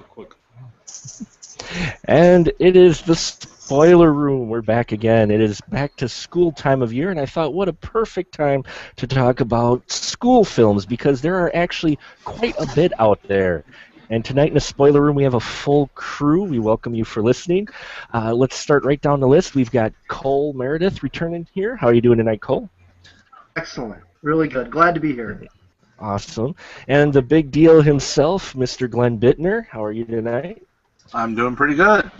Quick. And it is the spoiler room. We're back again. It is back to school time of year, and I thought what a perfect time to talk about school films because there are actually quite a bit out there. And tonight in the spoiler room, we have a full crew. We welcome you for listening. Let's start right down the list. We've got Cole Meredith returning here. How are you doing tonight, Cole? Excellent. Really good. Glad to be here. Awesome. And the big deal himself, Mr. Glenn Bittner. How are you tonight? I'm doing pretty good.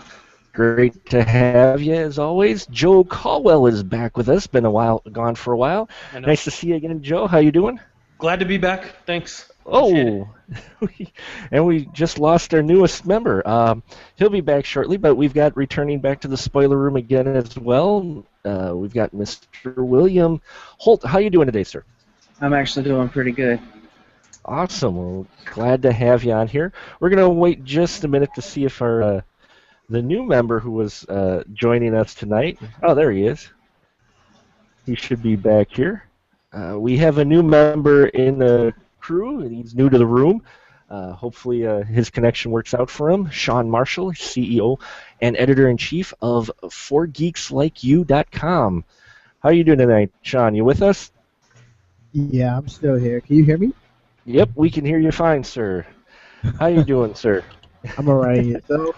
Great to have you, as always. Joe Caldwell is back with us. Been a while, gone for a while. Nice to see you again, Joe. How you doing? Glad to be back. Thanks. Oh, and we just lost our newest member. He'll be back shortly, but we've got returning back to the spoiler room again as well. We've got Mr. William Holt. How you doing today, sir? I'm actually doing pretty good. Awesome. Well, glad to have you on here. We're going to wait just a minute to see if our the new member who was joining us tonight. Oh, there he is. He should be back here. We have a new member in the crew, and he's new to the room. Hopefully his connection works out for him. Sean Marshall, CEO and editor-in-chief of 4geekslikeYou.com. How are you doing tonight, Sean? You with us? Yeah, I'm still here. Can you hear me? Yep, we can hear you fine, sir. How you doing, sir? I'm all right. So,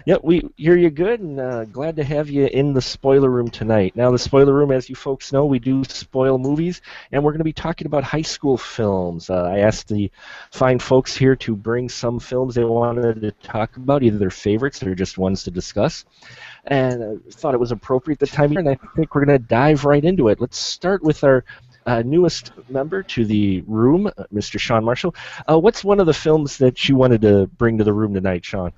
Yep, we hear you good, and glad to have you in the spoiler room tonight. Now, the spoiler room, as you folks know, we do spoil movies, and we're going to be talking about high school films. I asked the fine folks here to bring some films they wanted to talk about, either their favorites or just ones to discuss. And I thought it was appropriate the time of year, and I think we're going to dive right into it. Let's start with our newest member to the room, Mr. Sean Marshall. What's one of the films that you wanted to bring to the room tonight, Sean?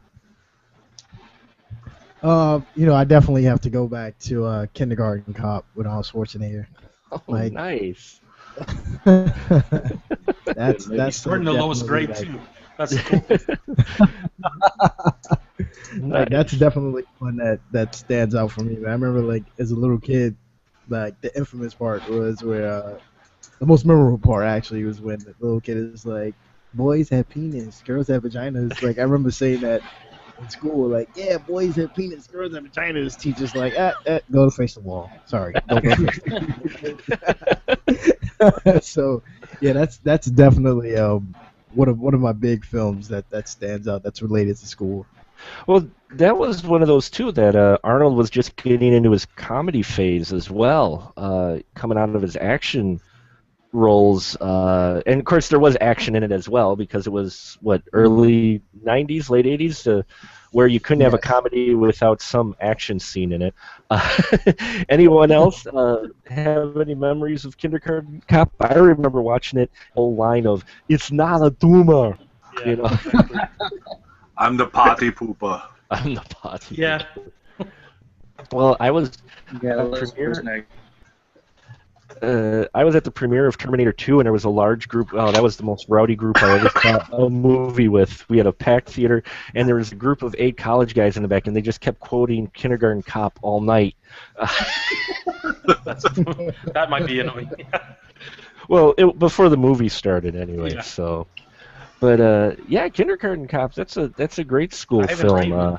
I definitely have to go back to Kindergarten Cop with Arnold Schwarzenegger. Oh, nice. that's We're in the lowest grade too. That's cool. Like, that's definitely one that stands out for me. Man. I remember, like, as a little kid, like, the infamous part was where the most memorable part actually was when the little kid is like, boys have penis, girls have vaginas. Like, I remember saying that in school, like, yeah, boys have penis, girls have vaginas. Teachers like, go to face the wall. Sorry, don't go face the wall. So, yeah, that's definitely one of my big films that stands out. That's related to school. Well, that was one of those too that Arnold was just getting into his comedy phase as well, coming out of his action roles, and of course there was action in it as well because it was early '90s, late '80s, where you couldn't have a comedy without some action scene in it. Anyone else have any memories of Kindergarten Cop? I remember watching it. Whole line of "It's not a tumor," Yeah, you know. exactly. I'm the potty pooper. I'm the potty. Yeah. Well, I was Yeah, at those premiere. personal- I was at the premiere of Terminator 2, and there was a large group. Oh, that was the most rowdy group I ever saw a movie with. We had a packed theater, and there was a group of 8 college guys in the back, and they just kept quoting Kindergarten Cop all night. That might be annoying. Well, before the movie started, anyway. Yeah. So, but yeah, Kindergarten Cop. That's a great school Ivan film. Reitman.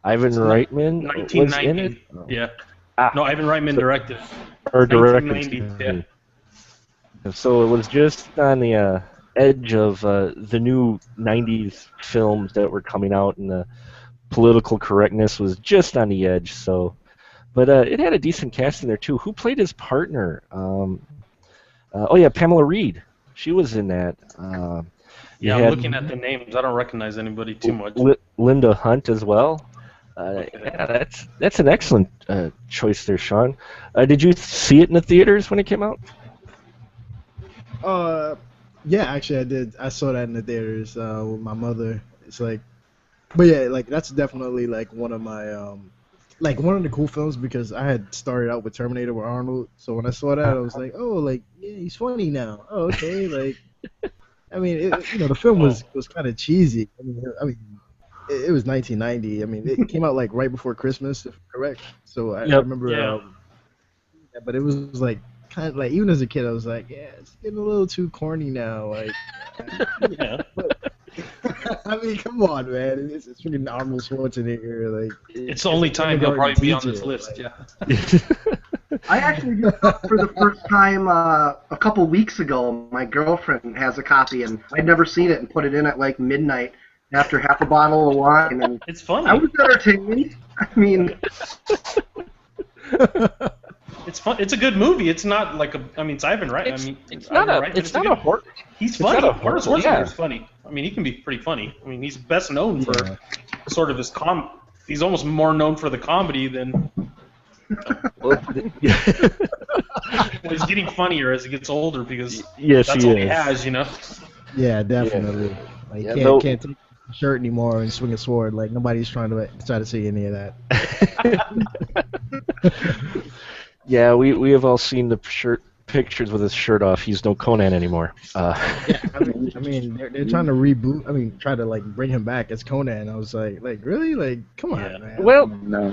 Ivan Reitman was in 1990. it. Yeah. Ah, No, Ivan Reitman directed. or directed. 1990. Yeah. So it was just on the edge of the new '90s films that were coming out, and the political correctness was just on the edge. So, but it had a decent cast in there too. Who played his partner? Oh yeah, Pamela Reed. She was in that. Yeah, I'm looking at the names. I don't recognize anybody too much. Linda Hunt as well. Okay. Yeah, that's an excellent choice there, Sean. Did you see it in the theaters when it came out? Yeah, actually I did. I saw that in the theaters with my mother. It's like, but yeah, like that's definitely like one of my like one of the cool films because I had started out with Terminator with Arnold. So when I saw that, I was like, oh, like yeah, he's funny now. Oh, okay, like. I mean, the film was kind of cheesy. I mean, it was 1990. I mean, it came out like right before Christmas, if I'm correct. So I remember, Yeah. but it was like kind of like, even as a kid, I was like, yeah, it's getting a little too corny now. Like, Yeah. I mean, come on, man. It's freaking Arnold Schwarzenegger. Like, It's the only time he'll probably be on this list. Like, Yeah. I actually just saw it for the first time a couple weeks ago. My girlfriend has a copy, and I'd never seen it, and put it in at like midnight after half a bottle of wine. And It's funny. I was entertained. I mean, It's fun. It's a good movie. It's not like a. I mean, it's Ivan Reitman. I mean, It's not a horror. He's funny. It's not a horror, Arnold Schwarzenegger's yeah. funny. I mean, he can be pretty funny. I mean, he's best known for sort of his He's almost more known for the comedy than. Well, he's getting funnier as he gets older because Yes, that's he all he is. has, you know. yeah, definitely. Like, Yeah, can't take a shirt anymore and swing a sword. Like, nobody's trying to see any of that. Yeah, we have all seen the pictures with his shirt off. He's no Conan anymore. Yeah, I mean, they're trying to reboot. I mean, try to like bring him back as Conan. I was like really? Like, come on, Yeah. man. Well, no.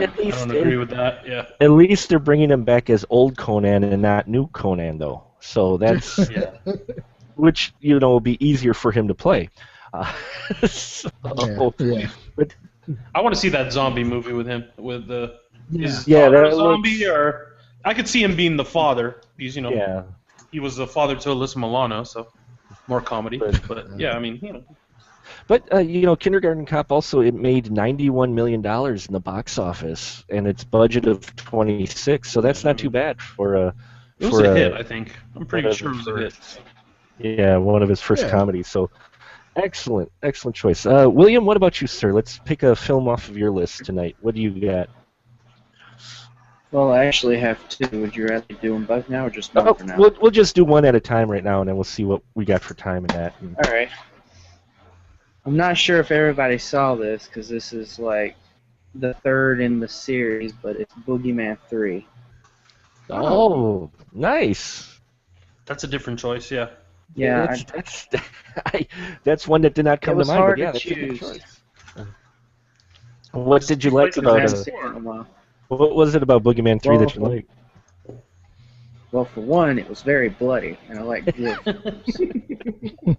at I least don't agree with that. Yeah. at least they're bringing him back as old Conan and not new Conan, though. So that's Yeah. which will be easier for him to play. So, yeah. But I want to see that zombie movie with him. With the his Yeah, father that a zombie, looks- or I could see him being the father. He's yeah. he was the father to Alyssa Milano, so more comedy. But yeah, I mean But Kindergarten Cop also it made $91 million in the box office and its budget of 26, so that's not too bad for a. it was a hit. I think I'm pretty sure it was a hit. Yeah, one of his first Yeah. comedies. So, excellent choice. William, what about you, sir? Let's pick a film off of your list tonight. What do you got? Well, I actually have two. Would you rather do them both now or just one for now? We'll just do one at a time right now, and then we'll see what we got for time in that. All right. I'm not sure if everybody saw this because this is like the third in the series, but it's Boogeyman 3. Oh, nice. That's a different choice. Yeah. Yeah, That's one that did not come it was to mind. hard But yeah, to that's a good choose. choice. What did you like Places about I it? haven't seen it in a while. What was it about Boogeyman 3 that you Well, liked? Well, for one, it was very bloody, and I like blood films.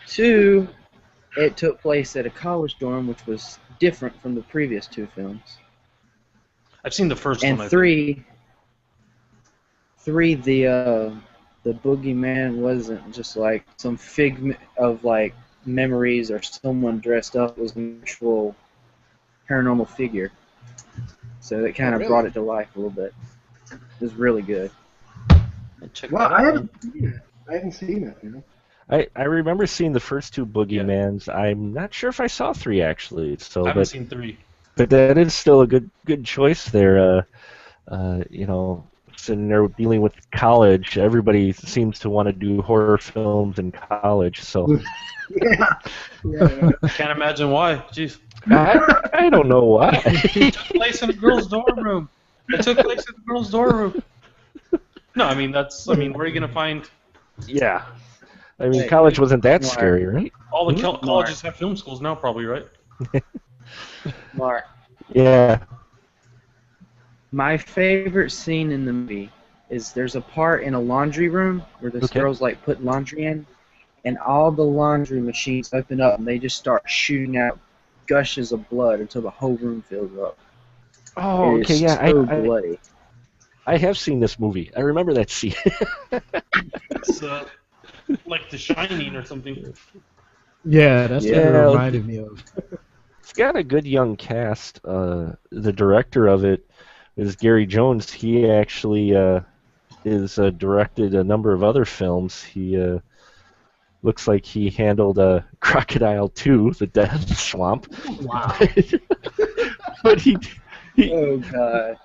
Two, it took place at a college dorm, which was different from the previous two films. I've seen the first And one. three, the boogeyman wasn't just like some figment of like memories or someone dressed up. It was an actual paranormal figure. So it kind of brought it to life a little bit. It was really good. Check Well, that out. I haven't seen it. You know? I remember seeing the first two Boogeymans. I'm not sure if I saw 3 actually. So, I haven't but seen 3. but that is still a good choice there. Sitting there dealing with college, everybody seems to want to do horror films in college. So Yeah. I can't imagine why. Jeez. I don't know why. It took place in a girl's dorm room. It took place in a girl's dorm room. No, I mean where are you gonna find Yeah, I mean Hey, college wasn't that Mark. scary, right? all the colleges have film schools now, probably, right? Mark, Yeah. my favorite scene in the movie is there's a part in a laundry room where this Okay. girl's like putting laundry in, and all the laundry machines open up and they just start shooting out gushes of blood until the whole room fills up. Oh, It okay, is yeah. so I bloody. I have seen this movie. I remember that scene. It's like The Shining or something. Yeah, that's what it Yeah. reminded me of. It's got a good young cast. The director of it is Gary Jones. He actually is directed a number of other films. He looks like he handled Crocodile 2, The Death Swamp. Wow. But Oh god.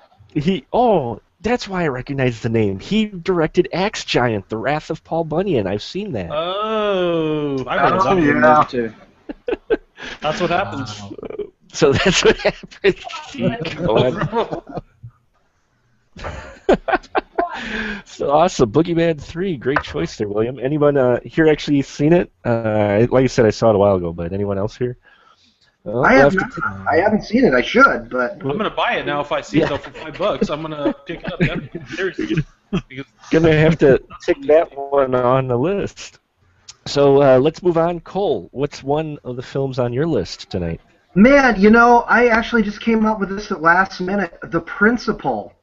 that's why I recognize the name. He directed Axe Giant, The Wrath of Paul Bunyan. I've seen that. Oh, I heard of Oh, that. yeah. Too. That's what happens. So that's what happened. Go ahead. So awesome. Boogeyman 3, great choice there, William. Anyone here actually seen it? Like I said, I saw it a while ago, but anyone else here? Oh, I we'll have to not. pick- I haven't seen it. I should, but I'm gonna buy it now if I see it though for $5. I'm gonna pick it up. Yeah, seriously. Because Gonna have to tick that one on the list. So let's move on. Cole, what's one of the films on your list tonight? Man, I actually just came up with this at last minute. The Principal,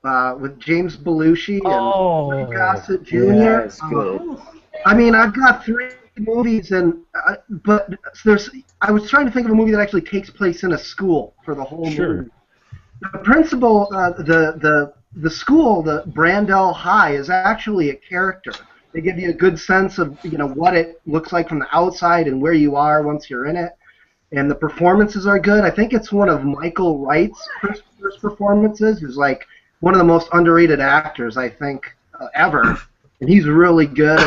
with James Belushi and Lou Gossett Jr. Yeah, it's good. I mean, I've got 3 movies, but I was trying to think of a movie that actually takes place in a school for the whole movie. The Principal, the school, the Brandell High, is actually a character. They give you a good sense of what it looks like from the outside and where you are once you're in it. And the performances are good. I think it's one of Michael Wright's first performances. He's like one of the most underrated actors, I think, ever. And he's really good.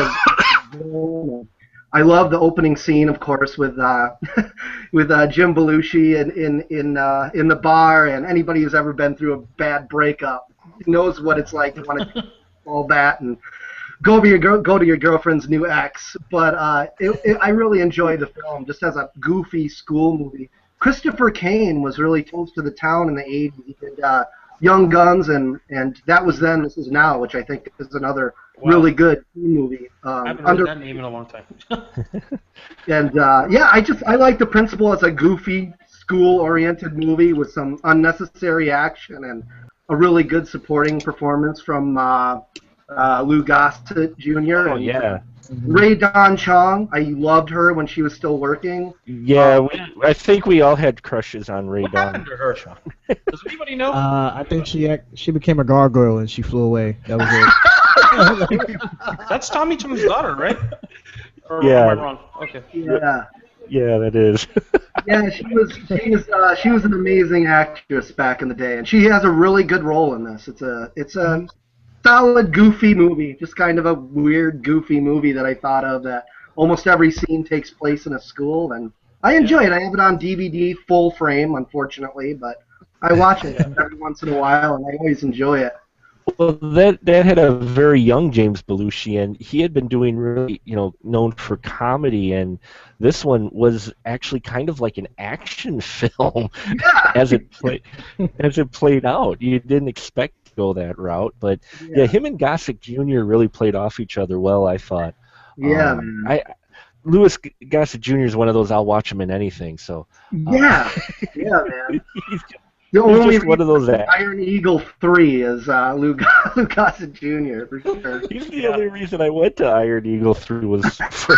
I love the opening scene, of course, with Jim Belushi in the bar. And anybody who's ever been through a bad breakup knows what it's like to want to all that and go to your girlfriend's new ex. But I really enjoyed the film just as a goofy school movie. Christopher Kane was really close to the town in the 80s. He did Young Guns, and That Was Then, This Is Now, which I think is another really good movie. I haven't heard that name in a long time. And I like The Principal as a goofy school-oriented movie with some unnecessary action and a really good supporting performance from Lou Gossett Jr. Oh, yeah. Ray Don Chong. I loved her when she was still working. Yeah, I think we all had crushes on Ray What Don. happened to her? Does anybody know? I think she became a gargoyle and she flew away. That was it. That's Tommy Chong's daughter, right? Or Yeah. am I wrong? Okay. Yeah. Yeah, that is. Yeah, she was an amazing actress back in the day, and she has a really good role in this. It's a solid goofy movie, just kind of a weird goofy movie that I thought of that almost every scene takes place in a school, and I enjoy it. I have it on DVD, full frame, unfortunately, but I watch it every once in a while, and I always enjoy it. Well, that had a very young James Belushi, and he had been doing really, known for comedy, and this one was actually kind of like an action film as it played out. You didn't expect to go that route, but yeah, him and Gossett Jr. really played off each other well, I thought. Yeah, man. Louis Gossett Jr. is one of those I'll watch him in anything. So yeah, man. He's The only just one of those Iron Eagle 3 is Lou Gossett Jr. for sure. He's the only reason I went to Iron Eagle 3 was for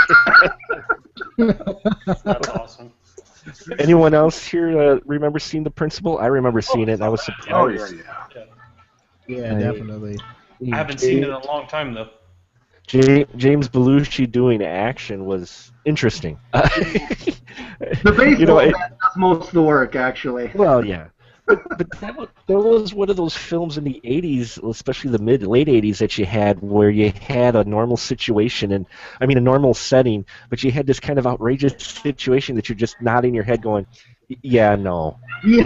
That's awesome. Anyone else here remember seeing The Principal? I remember seeing it, and I was surprised. Oh, yeah. Yeah, definitely. I haven't seen it in a long time, though. James Belushi doing action was interesting. The baseball does most of the work, actually. Well, yeah. But that was one of those films in the 80s, especially the late 80s, that you had where you had a normal situation, a normal setting, but you had this kind of outrageous situation that you're just nodding your head going, yeah, no. Yeah.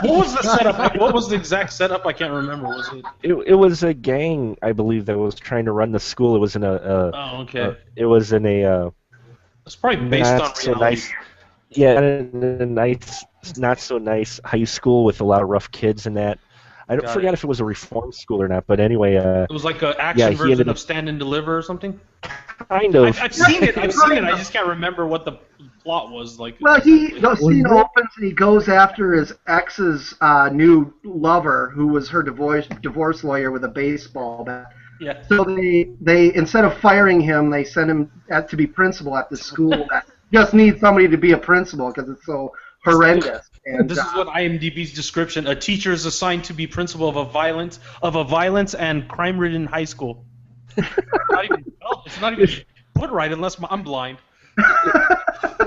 What was the setup? What was the exact setup? I can't remember. Was it? It was a gang, I believe, that was trying to run the school. It was in it was in a. It's probably based on reality. A nice, not so nice high school with a lot of rough kids and that. I forget if it was a reform school or not, but anyway. It was like an action version of Stand and Deliver or something. Kind of. I've seen it. I just can't remember what the plot was like. Well, the scene opens and he goes after his ex's new lover, who was her divorce lawyer with a baseball bat. Yeah. So they instead of firing him, they send him to be principal at the school that just needs somebody to be a principal because it's so horrendous. And this is what IMDb's description: a teacher is assigned to be principal of a violence and crime-ridden high school. It's not even put right unless I'm blind.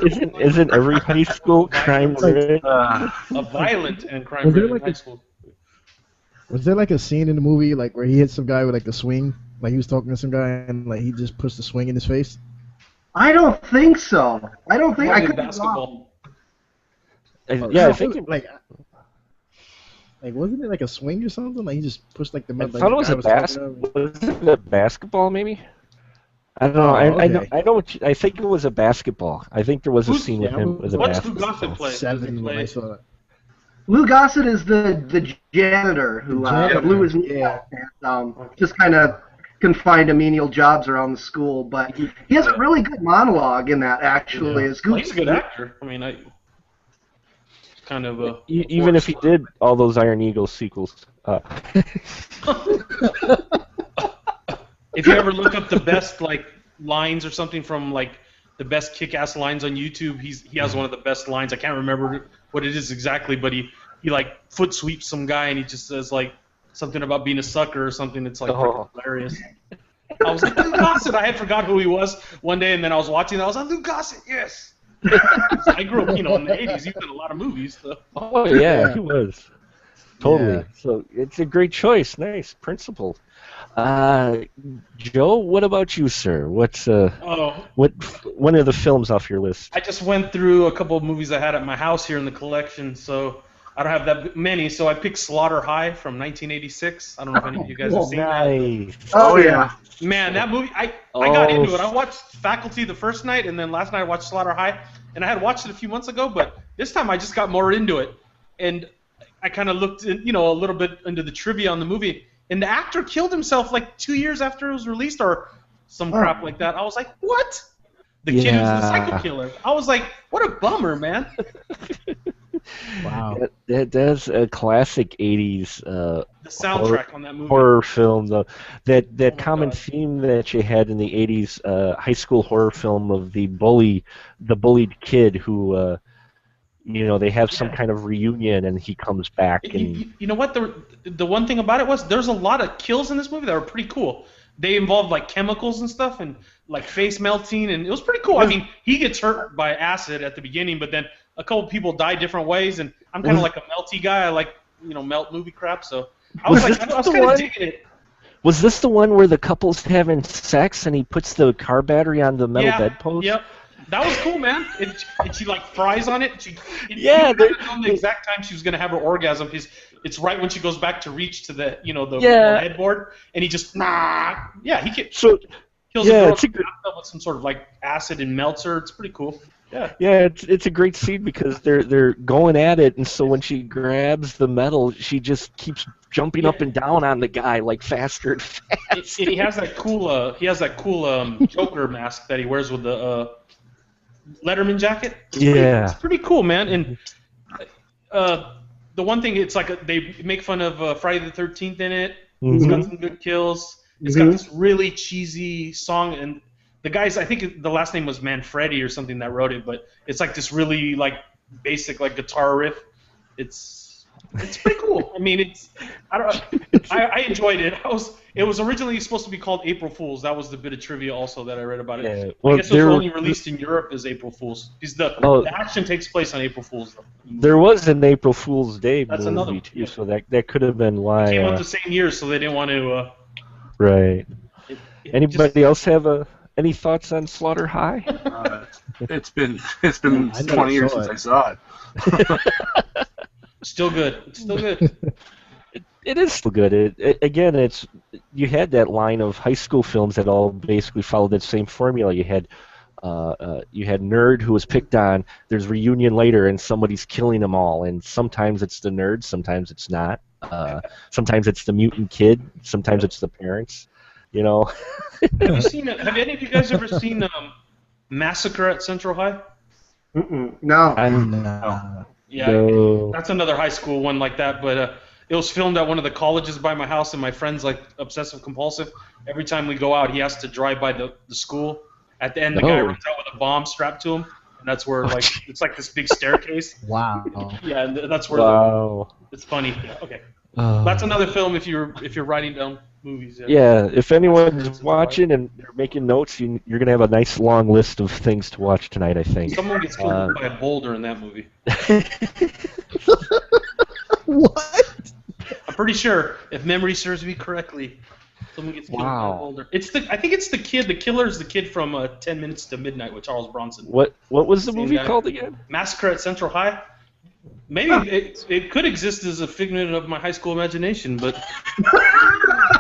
Isn't every high school crime-ridden? A violent and crime-ridden high school. Was there like a scene in the movie like where he hit some guy with like the swing, like he was talking to some guy and like he just pushed the swing in his face? I don't think so. I don't think I could. Basketball. Yeah, I think like wasn't it like a swing or something? Like he just pushed like the. I thought it was a basketball, maybe. I don't know. Okay. I know. I think it was a basketball. I think there was a scene with him with a basketball. What's Gossett play? Seven when I saw it. Lou Gossett is the janitor who janitor, blew his knee yeah. out and just kind of confined to menial jobs around the school. But he has a really good monologue in that, actually. Yeah. It's Well, goofy. he's a good actor. I mean, kind of a. Even if he did all those Iron Eagle sequels. If you ever look up the best like lines or something from like the best kick-ass lines on YouTube, he has one of the best lines. I can't remember what it is exactly, but he like foot sweeps some guy and he just says like something about being a sucker or something. It's like freaking hilarious. I was like, Lou Gossett. I had forgot who he was one day, and then I was watching. I was like, Lou Gossett, yes. I grew up, in the '80s. He was in a lot of movies. So. Oh yeah, he was. Totally. Yeah. So it's a great choice. Nice. Principled. Joe, what about you, sir? What's what one of the films off your list? I just went through a couple of movies I had at my house here in the collection, so I don't have that many. So I picked Slaughter High from 1986. I don't know if any of you guys have seen that. Nice. Oh, yeah. Man, that movie, I got into it. I watched Faculty the first night, and then last night I watched Slaughter High. And I had watched it a few months ago, but this time I just got more into it. And I kind of looked, a little bit into the trivia on the movie. And the actor killed himself like 2 years after it was released or some crap like that. I was like, what? The kid who's the psycho killer. I was like, what a bummer, man. Wow. That's a classic 80s The soundtrack on that movie. horror film, though. That common God. theme that you had in the 80s high school horror film of the bullied kid who, they have some kind of reunion and he comes back. And You know what? The one thing about it was there's a lot of kills in this movie that were pretty cool. They involved like chemicals and stuff and like face melting, and it was pretty cool. I mean, he gets hurt by acid at the beginning, but then a couple people die different ways, and I'm kind of like a melty guy. I like melt movie crap, so I was kind of digging it. Was this the one where the couple's having sex and he puts the car battery on the metal bedpost? Yep. That was cool, man. And she like fries on it. He Yeah, didn't know the exact time she was gonna have her orgasm. It's right when she goes back to reach to the headboard, and he just he kills a girl with some sort of like acid and melts her. It's pretty cool. Yeah. Yeah, it's a great scene because they're going at it, and so when she grabs the metal, she just keeps jumping up and down on the guy like faster and faster. And he has that cool Joker mask that he wears with the Letterman jacket. It's pretty cool, man. And the one thing, it's like they make fun of Friday the 13th in it. Mm-hmm. It's got some good kills. It's got this really cheesy song, and the guys, I think the last name was Manfredi or something that wrote it, but it's like this really like basic like guitar riff. It's pretty cool. I mean, I enjoyed it. It was originally supposed to be called April Fools. That was the bit of trivia also that I read about it. Yeah, well, I guess it was only released in Europe as April Fools. Because the action takes place on April Fools. There was an April Fool's Day That's movie another, too, so that could have been why. It came out the same year, so they didn't want to. Right. Anybody else have any thoughts on Slaughter High? It's been 20 years since I saw it. Still good. It's still good. It is still good. Again, you had that line of high school films that all basically followed that same formula. You had nerd who was picked on. There's reunion later, and somebody's killing them all. And sometimes it's the nerd, sometimes it's not. Sometimes it's the mutant kid. Sometimes it's the parents. Have any of you guys ever seen Massacre at Central High? No. Yeah, No. That's another high school one like that, but it was filmed at one of the colleges by my house, and my friend's like obsessive compulsive. Every time we go out, he has to drive by the school. At the end, the guy runs out with a bomb strapped to him, and that's where it's like this big staircase. Wow. Yeah, and that's where it's funny. Yeah, okay. That's another film if you're writing down movies. Yeah, if anyone's watching and they're making notes, you're going to have a nice long list of things to watch tonight, I think. Someone gets killed by a boulder in that movie. What? I'm pretty sure, if memory serves me correctly, someone gets killed by a boulder. I think it's the kid. The killer is the kid from 10 Minutes to Midnight with Charles Bronson. What was the movie called again? Massacre at Central High. Maybe it could exist as a figment of my high school imagination, but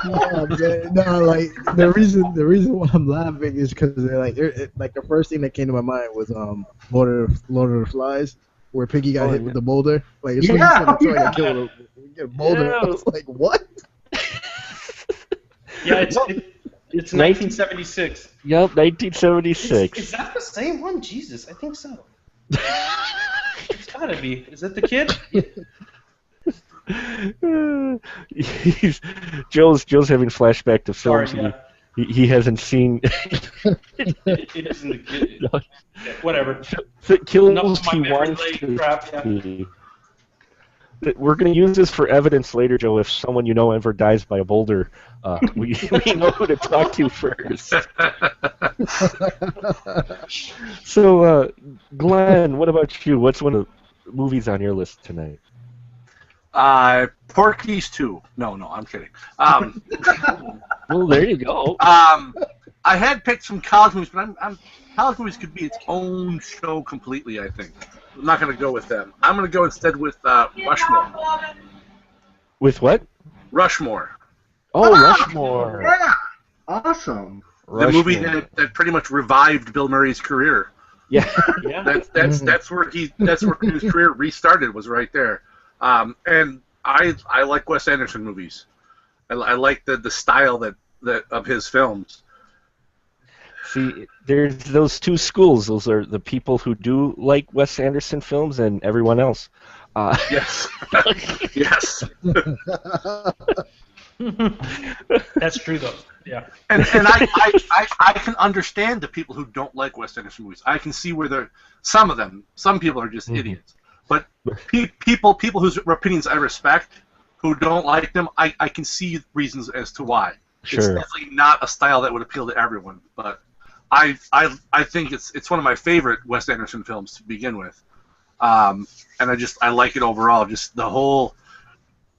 No, like the reason why I'm laughing is because the first thing that came to my mind was Lord of the Flies. where Piggy got hit with the boulder. Like as soon as Yeah, he started trying to kill the boulder, I was like, what? Yeah, it's 1976. Yep, 1976. Is that the same one? Jesus, I think so. It's gotta be. Is that the kid? Joe's having flashback to films Sorry, he hasn't seen. It isn't the kid. Yeah, whatever. Kills Enough of my he memory wants lane to crap, yeah. see. We're going to use this for evidence later, Joe. If someone you know ever dies by a boulder, we know who to talk to first. So, Glenn, what about you? What's one of the movies on your list tonight? Porky's 2. No, I'm kidding. Well, there you go. I had picked some college movies, but college movies could be its own show completely, I think. I'm not going to go with them. I'm going to go instead with Rushmore. With what? Rushmore. Oh, Rushmore. Yeah, awesome. The movie that pretty much revived Bill Murray's career. Yeah. That's where his career restarted, was right there. And I like Wes Anderson movies. I like the style that of his films. See, there's those two schools. Those are the people who do like Wes Anderson films and everyone else. Yes. Yes. That's true, though. Yeah. And I can understand the people who don't like Wes Anderson movies. I can see where some people are just idiots. But people whose opinions I respect, who don't like them, I can see reasons as to why. Sure. It's definitely not a style that would appeal to everyone, but I think it's one of my favorite Wes Anderson films to begin with, and I like it overall. Just the whole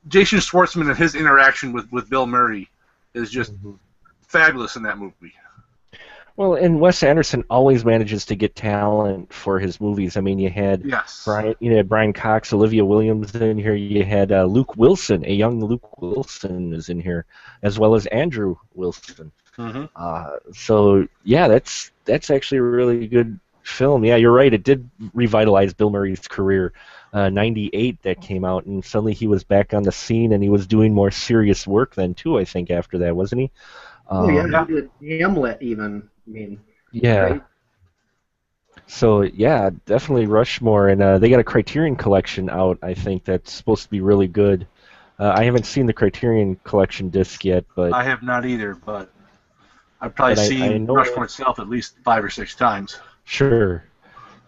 Jason Schwartzman and his interaction with Bill Murray is just fabulous in that movie. Well, and Wes Anderson always manages to get talent for his movies. I mean, you had Brian Cox, Olivia Williams in here. You had Luke Wilson, a young Luke Wilson is in here, as well as Andrew Wilson. So yeah, that's actually a really good film. Yeah, you're right. It did revitalize Bill Murray's career. 98 that came out, and suddenly he was back on the scene, and he was doing more serious work then too. I think after that, wasn't he? He did Hamlet even. I mean, yeah. Right? So yeah, definitely Rushmore, and they got a Criterion collection out. I think that's supposed to be really good. I haven't seen the Criterion collection disc yet, but I have not either. But I've probably seen Rushmore itself at least 5 or 6 times. Sure,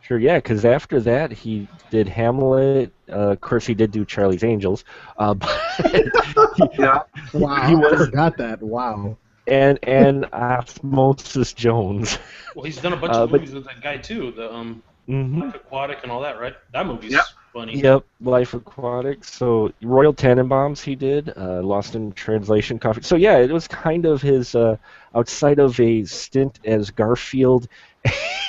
yeah. Because after that, he did Hamlet. Of course, he did do Charlie's Angels. Yeah. Wow. I forgot that. Wow. And Osmosis Jones. Well, he's done a bunch of movies with that guy too. The Life Aquatic and all that, right? That movie's funny. Yep, Life Aquatic. So Royal Tenenbaums he did. Lost in Translation, Coffee. So yeah, it was kind of his outside of a stint as Garfield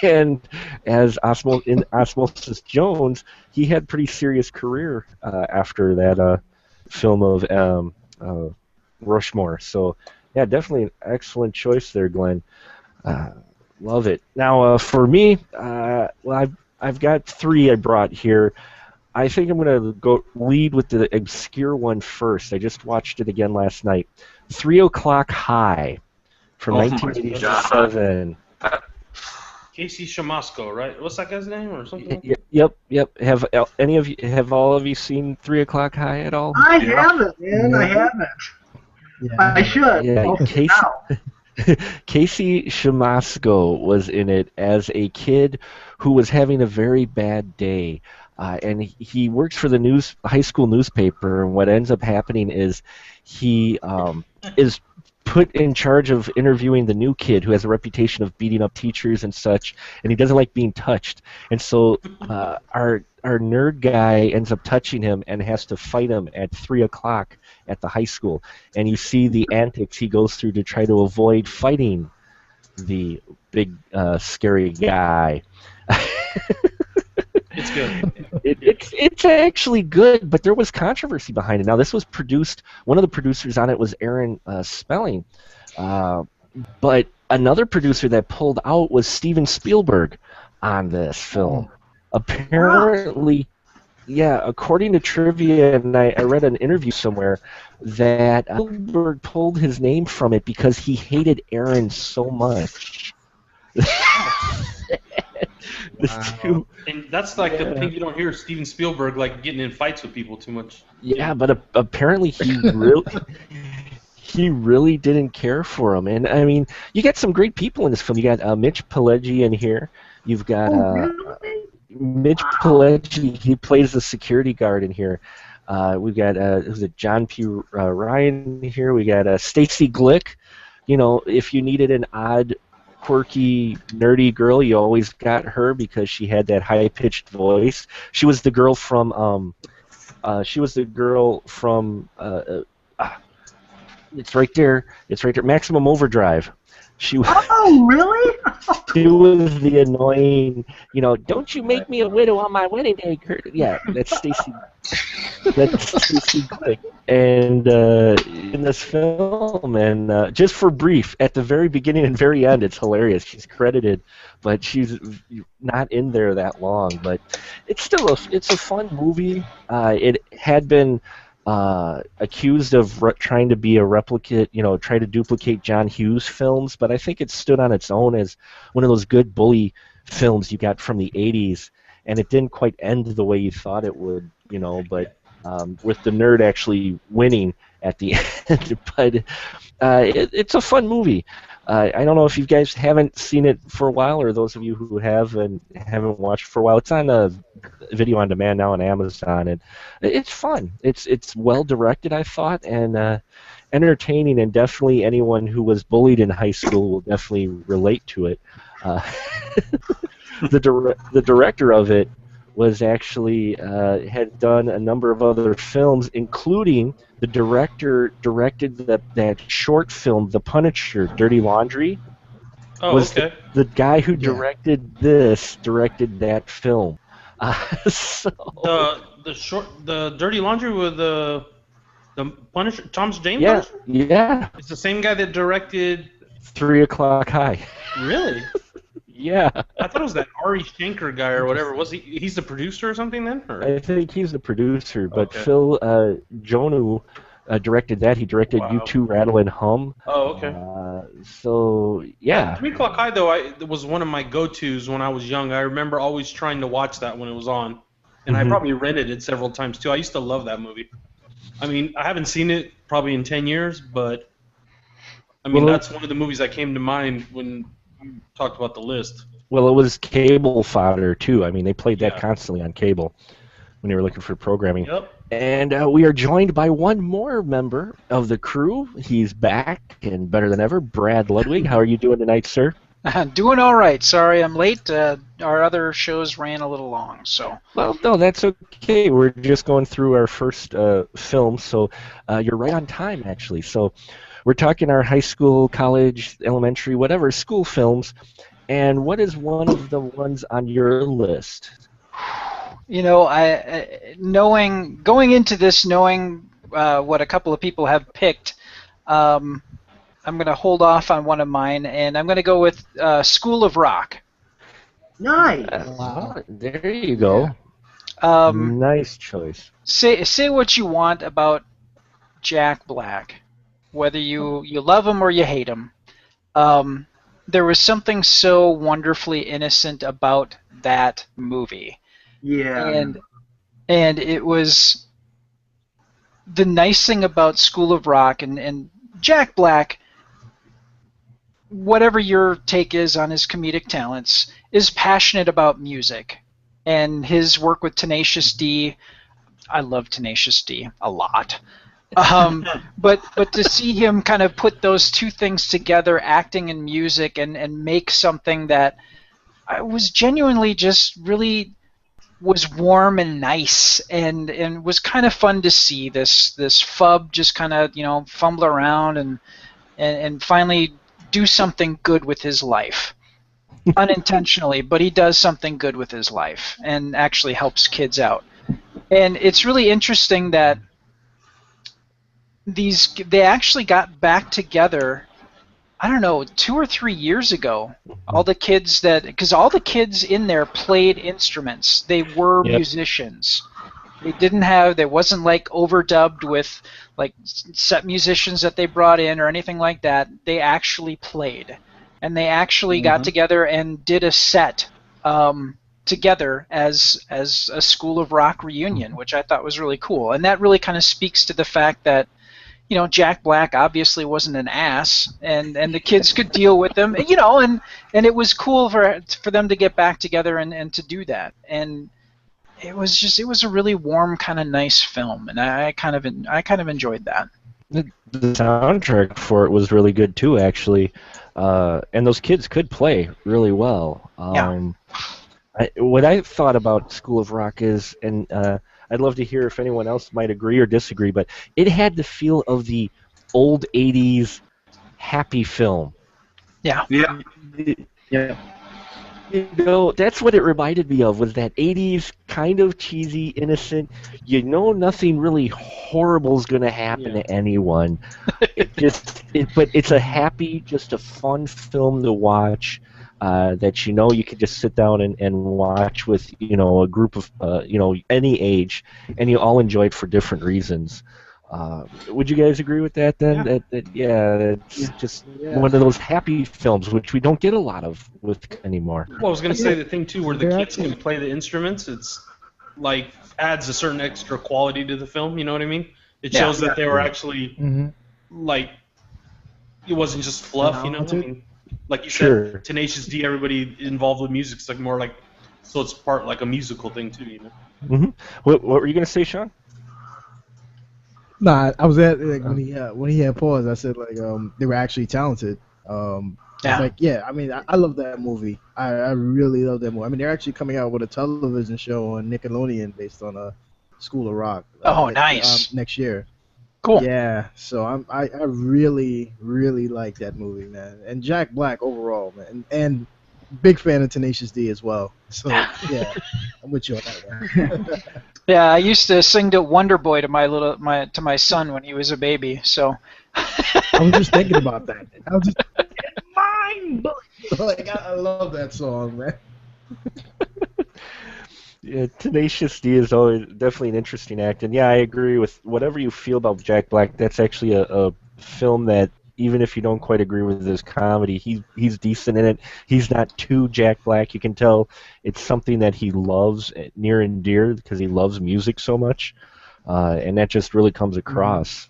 and as Osmosis Jones, he had pretty serious career after that film of Rushmore. So. Yeah, definitely an excellent choice there, Glenn. Love it. Now, for me, I've got 3 I brought here. I think I'm going to go lead with the obscure one first. I just watched it again last night. 3 O'Clock High from 1987. Casey Shamasco, right? What's that guy's name or something? Yep. Have all of you seen 3 O'Clock High at all? I haven't, man. I haven't. Yeah. I should. Yeah, Casey Shamasco was in it as a kid who was having a very bad day. And he works for the high school newspaper, and what ends up happening is he is put in charge of interviewing the new kid who has a reputation of beating up teachers and such, and he doesn't like being touched. And so our nerd guy ends up touching him and has to fight him at 3 o'clock at the high school. And you see the antics he goes through to try to avoid fighting the big, scary guy. It's good. It's actually good, but there was controversy behind it. Now, this was produced, one of the producers on it was Aaron Spelling, but another producer that pulled out was Steven Spielberg on this film. Apparently, yeah, according to trivia, and I read an interview somewhere, that Spielberg pulled his name from it because he hated Aaron so much. Wow. And that's like the Yeah. thing you don't hear Steven Spielberg like getting in fights with people too much. Yeah, but apparently he really didn't care for him. And I mean, you got some great people in this film. You got Mitch Pileggi in here. You've got Oh, really? Mitch Wow. Pileggi. He plays the security guard in here. We've got who's it? John P. Ryan here. We got Stacy Glick. You know, if you needed an odd, quirky, nerdy girl, you always got her because she had that high-pitched voice. She was the girl from it's right there. It's right there. Maximum Overdrive. She was, Oh, really? she was the annoying, don't you make me a widow on my wedding day, Kurt. Yeah, that's Stacy. That's Stacy Glick. And in this film, and just for brief, at the very beginning and very end, it's hilarious. She's credited, but she's not in there that long. But it's still it's a fun movie. It had been accused of trying to be a replicate, try to duplicate John Hughes films, but I think it stood on its own as one of those good bully films you got from the 80s, and it didn't quite end the way you thought it would, but with the nerd actually winning at the end. But it's a fun movie. I don't know if you guys haven't seen it for a while, or those of you who have and haven't watched for a while. It's on video on demand now on Amazon, and it's fun. It's well directed, I thought, and entertaining, and definitely anyone who was bullied in high school will definitely relate to it. The director of it was actually had done a number of other films, including the director directed that short film, The Punisher, Dirty Laundry. Oh, Was okay. the guy who directed directed that film. So The Dirty Laundry with the Punisher, Thomas Jane yeah, Punisher? yeah, It's the same guy that directed. 3 O'clock High. Really? Yeah, I thought it was that Ari Shanker guy or whatever. Was he? He's the producer or something then? Or? I think he's the producer, but Okay. Phil Jonu directed that. He directed Wow. U2 Rattle and Hum. Oh, okay. So yeah, 3 O'clock High though, it was one of my go-tos when I was young. I remember always trying to watch that when it was on, and I probably rented it several times too. I used to love that movie. I mean, I haven't seen it probably in 10 years, but I mean, that's one of the movies that came to mind when you talked about the list. Well, it was cable fodder too. I mean, they played that constantly on cable when they were looking for programming. Yep. And we are joined by one more member of the crew. He's back and better than ever. Brad Ludwig, how are you doing tonight, sir? Doing all right. Sorry I'm late. Our other shows ran a little long, so. Well, no, that's okay. We're just going through our first film, so you're right on time, actually. So we're talking our high school, college, elementary, whatever, school films. And what is one of the ones on your list? Going into this, knowing what a couple of people have picked, I'm going to hold off on one of mine, and I'm going to go with School of Rock. Nice. Wow. There you go. Nice choice. Say what you want about Jack Black, whether you love him or you hate him. There was something so wonderfully innocent about that movie. Yeah. And it was the nice thing about School of Rock and Jack Black, whatever your take is on his comedic talents, is passionate about music. And his work with Tenacious D, I love Tenacious D a lot. But to see him kind of put those two things together, acting and music, and make something that I was genuinely just really was warm and nice, and was kind of fun to see this fub just kind of fumble around and finally do something good with his life. Unintentionally, but he does something good with his life and actually helps kids out. And it's really interesting that they actually got back together I don't know, 2 or 3 years ago. All the kids because all the kids in there played instruments. They were musicians. There wasn't like overdubbed with like set musicians that they brought in or anything like that. They actually played, and they actually got together and did a set together as a School of Rock reunion, which I thought was really cool. And that really kind of speaks to the fact that, Jack Black obviously wasn't an ass, and the kids could deal with him, and it was cool for them to get back together and to do that. And it was a really warm, kind of nice film, and I kind of enjoyed that. The soundtrack for it was really good too, actually, and those kids could play really well. What I thought about School of Rock is, and I'd love to hear if anyone else might agree or disagree, but it had the feel of the old '80s happy film. Yeah. Yeah. Yeah. That's what it reminded me of, was that '80s kind of cheesy, innocent. Nothing really horrible is going to happen to anyone. But it's a happy, just a fun film to watch. That you could just sit down and watch with a group of any age, and you all enjoy it for different reasons. Would you guys agree with that then? It's just one of those happy films which we don't get a lot of anymore. Well, I was going to say the thing too, where the kids can play the instruments. It's like adds a certain extra quality to the film. You know what I mean? It shows that they were actually like it wasn't just fluff. I mean, like you said, Tenacious D. Everybody involved with music. It's like more like so it's part like a musical thing too. What were you going to say, Sean? Nah, I was at when he had paused. I said they were actually talented. I mean, I love that movie. I really love that movie. I mean, they're actually coming out with a television show on Nickelodeon based on a School of Rock. Nice. Next year. Cool. Yeah, so I really like that movie, man. And Jack Black overall, man, and big fan of Tenacious D as well. So yeah, I'm with you on that one. Yeah, I used to sing to Wonder Boy to my son when he was a baby. So I was just thinking about that. I was just mind like I love that song, man. Yeah, Tenacious D is always definitely an interesting act, and I agree with whatever you feel about Jack Black. That's actually a film that, even if you don't quite agree with his comedy, he's decent in it. He's not too Jack Black. You can tell it's something that he loves near and dear because he loves music so much, and that just really comes across.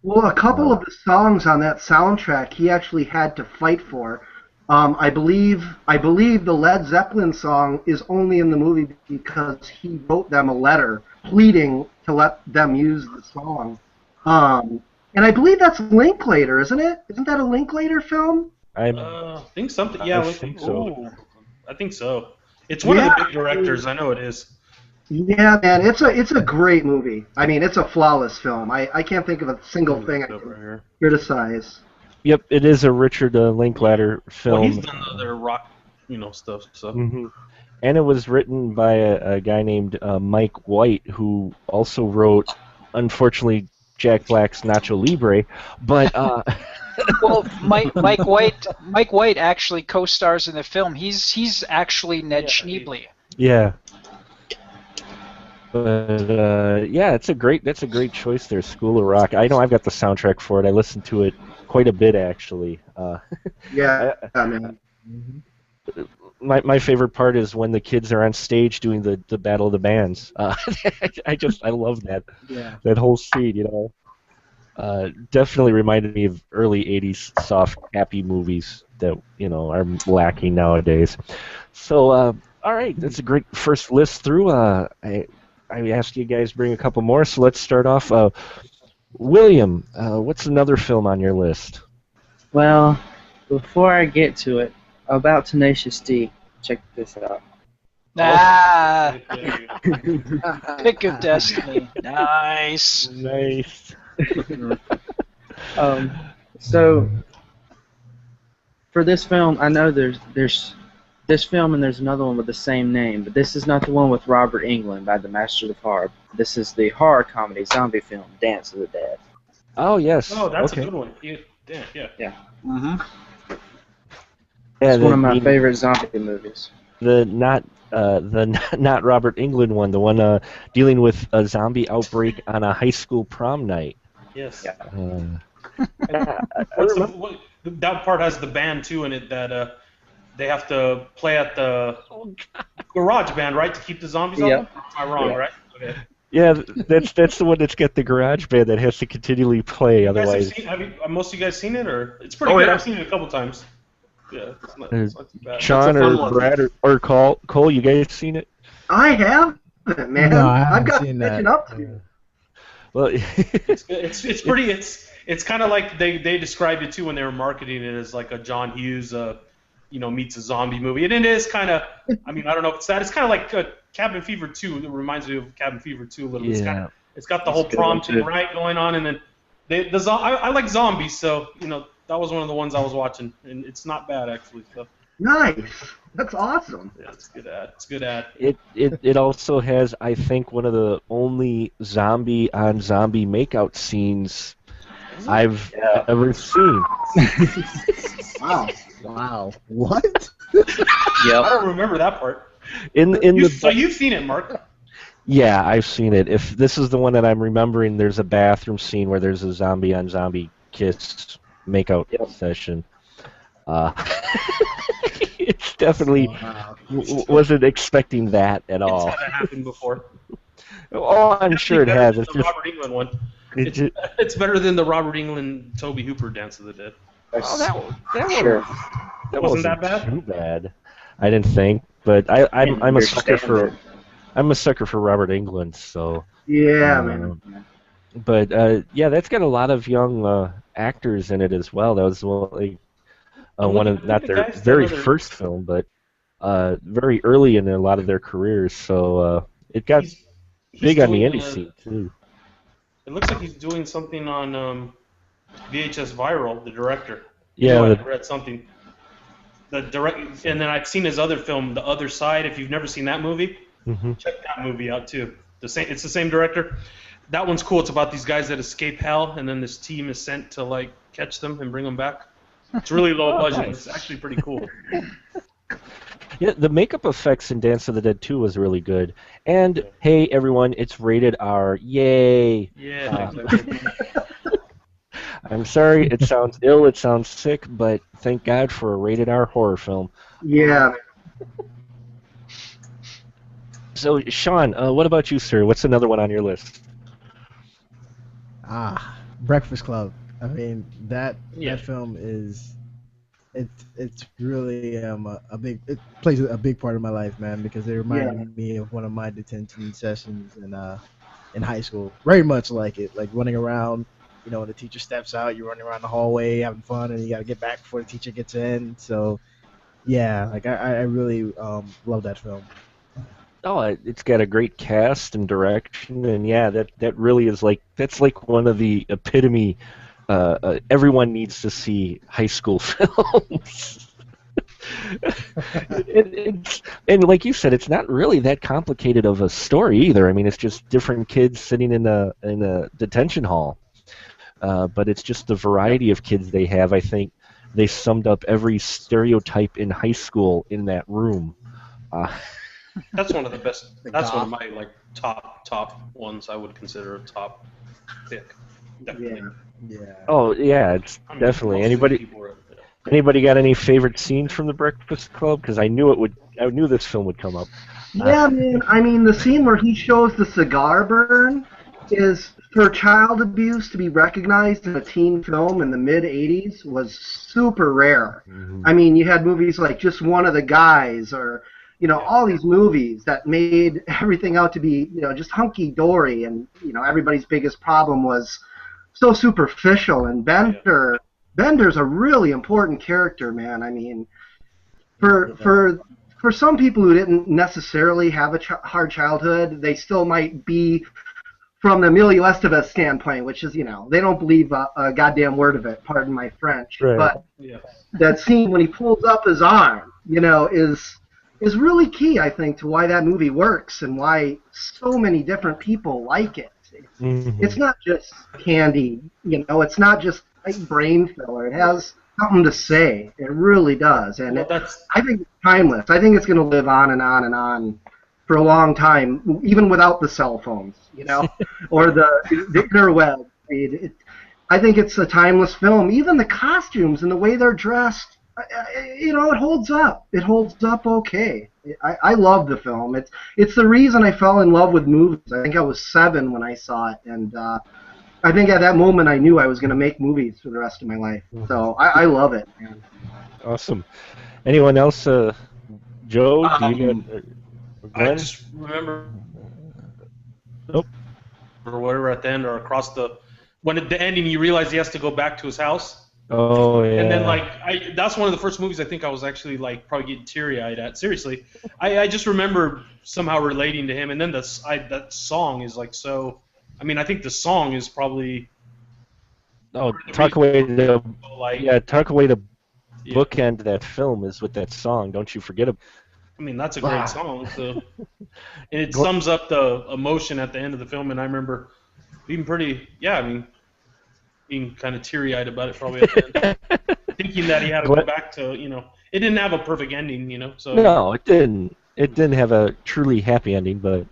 Well, a couple of the songs on that soundtrack he actually had to fight for. I believe the Led Zeppelin song is only in the movie because he wrote them a letter pleading to let them use the song. And I believe that's Linklater, isn't it? Isn't that a Linklater film? I think something. Yeah, I think so. Ooh, I think so. It's one of the big directors. I know it is. Yeah, man, it's a great movie. I mean, it's a flawless film. I can't think of a single thing I can criticize. Yep, it is a Richard Linklater film. Well, he's done other rock, stuff. So. And it was written by a guy named Mike White, who also wrote, unfortunately, Jack Black's Nacho Libre. But well, Mike White actually co-stars in the film. He's actually Ned Schneebly. Yeah. But that's a great choice there, School of Rock. I know I've got the soundtrack for it. I listened to it quite a bit actually. Man. My favorite part is when the kids are on stage doing the Battle of the Bands. I love that. Yeah. That whole scene, definitely reminded me of early '80s soft happy movies that are lacking nowadays. So all right, that's a great first list through. I asked you guys to bring a couple more, so let's start off. William, what's another film on your list? Well, before I get to it, about Tenacious D, check this out. Pick of Destiny. Nice. Nice. So, for this film, I know there's this film and there's another one with the same name, but this is not the one with Robert Englund by the Masters of Horror. This is the horror comedy zombie film, Dance of the Dead. Oh, yes. Oh, that's a good one. Damn, yeah. Mm-hmm. Yeah, It's one of my favorite zombie movies. the not Robert Englund one, the one dealing with a zombie outbreak on a high school prom night. Yes. Yeah. That part has the band too in it that they have to play at the garage band, right, to keep the zombies off. Yep. Am I wrong, Yeah. right? Okay. Yeah, that's the one that's got the garage band that has to continually play, You guys otherwise. have most of you guys seen it, or it's pretty Oh, good? yeah. I've seen it a couple times. Yeah, it's not too bad. Sean That's a fun or one. Brad or Cole, you guys seen it? I haven't, man. No, I I've haven't got seen catching that. up to. Well, It's pretty. It's kind of like they described it too when they were marketing it as like a John Hughes, meets a zombie movie, and it is kind of. I mean, I don't know if it's that. It's kind of like Cabin Fever 2. It reminds me of Cabin Fever 2 a little bit. Yeah. It's got the whole That's a good prom one, thing too. right going on, and then I like zombies, so that was one of the ones I was watching, and it's not bad actually. So Nice. That's awesome. yeah, it's a good ad. It's a good ad. it also has, I think, one of the only zombie on zombie makeout scenes I've ever seen. Wow. Wow. What? I Yep. don't remember that part. So you've seen it, Mark? Yeah, I've seen it. If this is the one that I'm remembering, there's a bathroom scene where there's a zombie on zombie kiss makeout session. It's definitely wasn't expecting that at all. It's had happened before. Oh, I'm sure it has. It's The just Robert Englund one. it's It's better than the Robert Englund Toby Hooper Dance of the Dead. Sure. that Wasn't that bad? too bad. I didn't think, but I'm a sucker for Robert Englund, so. Yeah, man. But yeah, that's got a lot of young actors in it as well. That was one of not their very first film, but very early in a lot of their careers. So it got He's big on the doing, indie scene too. It looks like he's doing something on VHS Viral, the director. Yeah, I read something. And then I've seen his other film, The Other Side. If you've never seen that movie, check that movie out too. It's the same director. That one's cool. It's about these guys that escape hell, and then this team is sent to like catch them and bring them back. It's really low budget. Nice. It's actually pretty cool. Yeah, the makeup effects in Dance of the Dead 2 was really good. And hey, everyone, it's rated R. Yay! Yeah. I'm sorry, it sounds ill, it sounds sick, but thank God for a rated R horror film. Yeah. So, Sean, what about you, sir? What's another one on your list? Breakfast Club. I mean, that Yeah. film is it's really it plays a big part of my life, man, because it reminded me of one of my detention sessions in high school. Very much like it, like running around. When the teacher steps out, you're running around the hallway having fun, and you got to get back before the teacher gets in. So, yeah, like I really love that film. Oh, it's got a great cast and direction, and yeah, that really is that's like one of the epitome. Everyone needs to see high school films. And like you said, it's not really that complicated of a story either. I mean, it's just different kids sitting in a detention hall. But it's just the variety of kids they have. I think they summed up every stereotype in high school in that room. That's one of the best. That's one of my top ones. I would consider a top pick. Definitely. Yeah. Oh yeah, it's definitely. Anybody got any favorite scenes from The Breakfast Club? Because I knew this film would come up. Yeah, man. I mean, the scene where he shows the cigar burn is, for child abuse to be recognized in a teen film in the mid-'80s, was super rare. Mm-hmm. I mean, you had movies like Just One of the Guys, or all these movies that made everything out to be just hunky-dory, and everybody's biggest problem was so superficial. And Bender's a really important character, man. I mean, for some people who didn't necessarily have a hard childhood, they still might be, from the Emilio Estevez standpoint, which is, they don't believe a goddamn word of it, pardon my French. Right. But that scene when he pulls up his arm, is really key, I think, to why that movie works and why so many different people like it. It's not just candy, it's not just like brain filler. It has something to say. It really does, and I think it's timeless. I think it's going to live on and on and on for a long time, even without the cell phones, or the interweb. I think it's a timeless film. Even the costumes and the way they're dressed, it holds up. It holds up okay. I love the film. It's the reason I fell in love with movies. I think I was 7 when I saw it, and I think at that moment I knew I was going to make movies for the rest of my life. So I love it, man. Awesome. Anyone else? Joe, do you I just remember. Nope. Or whatever at the end, or across when at the ending you realize he has to go back to his house. Oh yeah. And then that's one of the first movies I think I was actually probably getting teary-eyed at. Seriously, I just remember somehow relating to him, and then that song is so. I mean, I think the song is probably. Oh, talk away the bookend that film is with that song. Don't you forget it. I mean, that's a great song. So, and it sums up the emotion at the end of the film. And I remember being being kind of teary-eyed about it probably at the end, thinking that he had to go back to, it didn't have a perfect ending, So no, it didn't. It didn't have a truly happy ending, but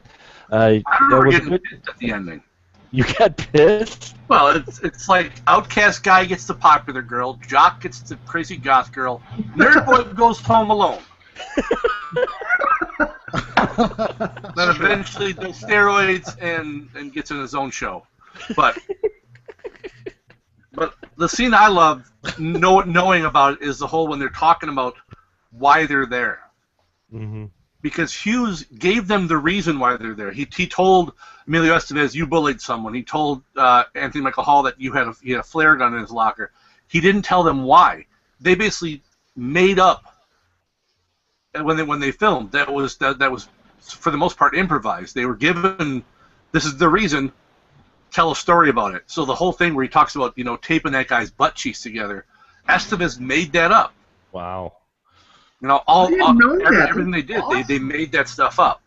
I remember getting pissed at the ending. You got pissed? Well, it's like outcast guy gets the popular girl, jock gets the crazy goth girl, nerd boy goes home alone. Then eventually does steroids and gets in his own show. But the scene I love knowing about it is the whole when they're talking about why they're there. Mm-hmm. Because Hughes gave them the reason why they're there. He told Emilio Estevez, you bullied someone. He told Anthony Michael Hall that he had a flare gun in his locker. He didn't tell them why. They basically made up when they filmed. That was for the most part improvised. They were given, this is the reason, tell a story about it. So the whole thing where he talks about taping that guy's butt cheeks together, Estevez made that up. Wow. Everything they did, awesome. they made that stuff up.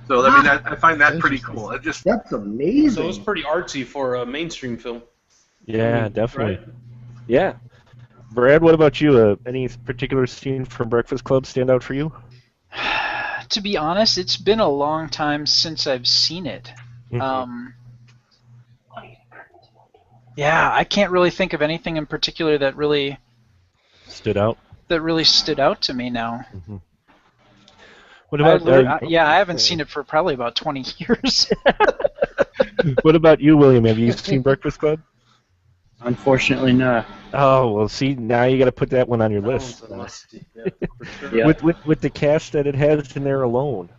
So I mean, I find that pretty cool. That's amazing. So it was pretty artsy for a mainstream film. Yeah, definitely. Right? Yeah. Brad, what about you? Any particular scene from Breakfast Club stand out for you? To be honest, it's been a long time since I've seen it. Mm-hmm. Yeah, I can't really think of anything in particular that really stood out. That really stood out to me now. Mm-hmm. What about? I haven't seen it for probably about 20 years. What about you, William? Have you seen Breakfast Club? Unfortunately, not. Oh well, see, now you got to put that one on your list. Yeah. With the cast that it has in there alone,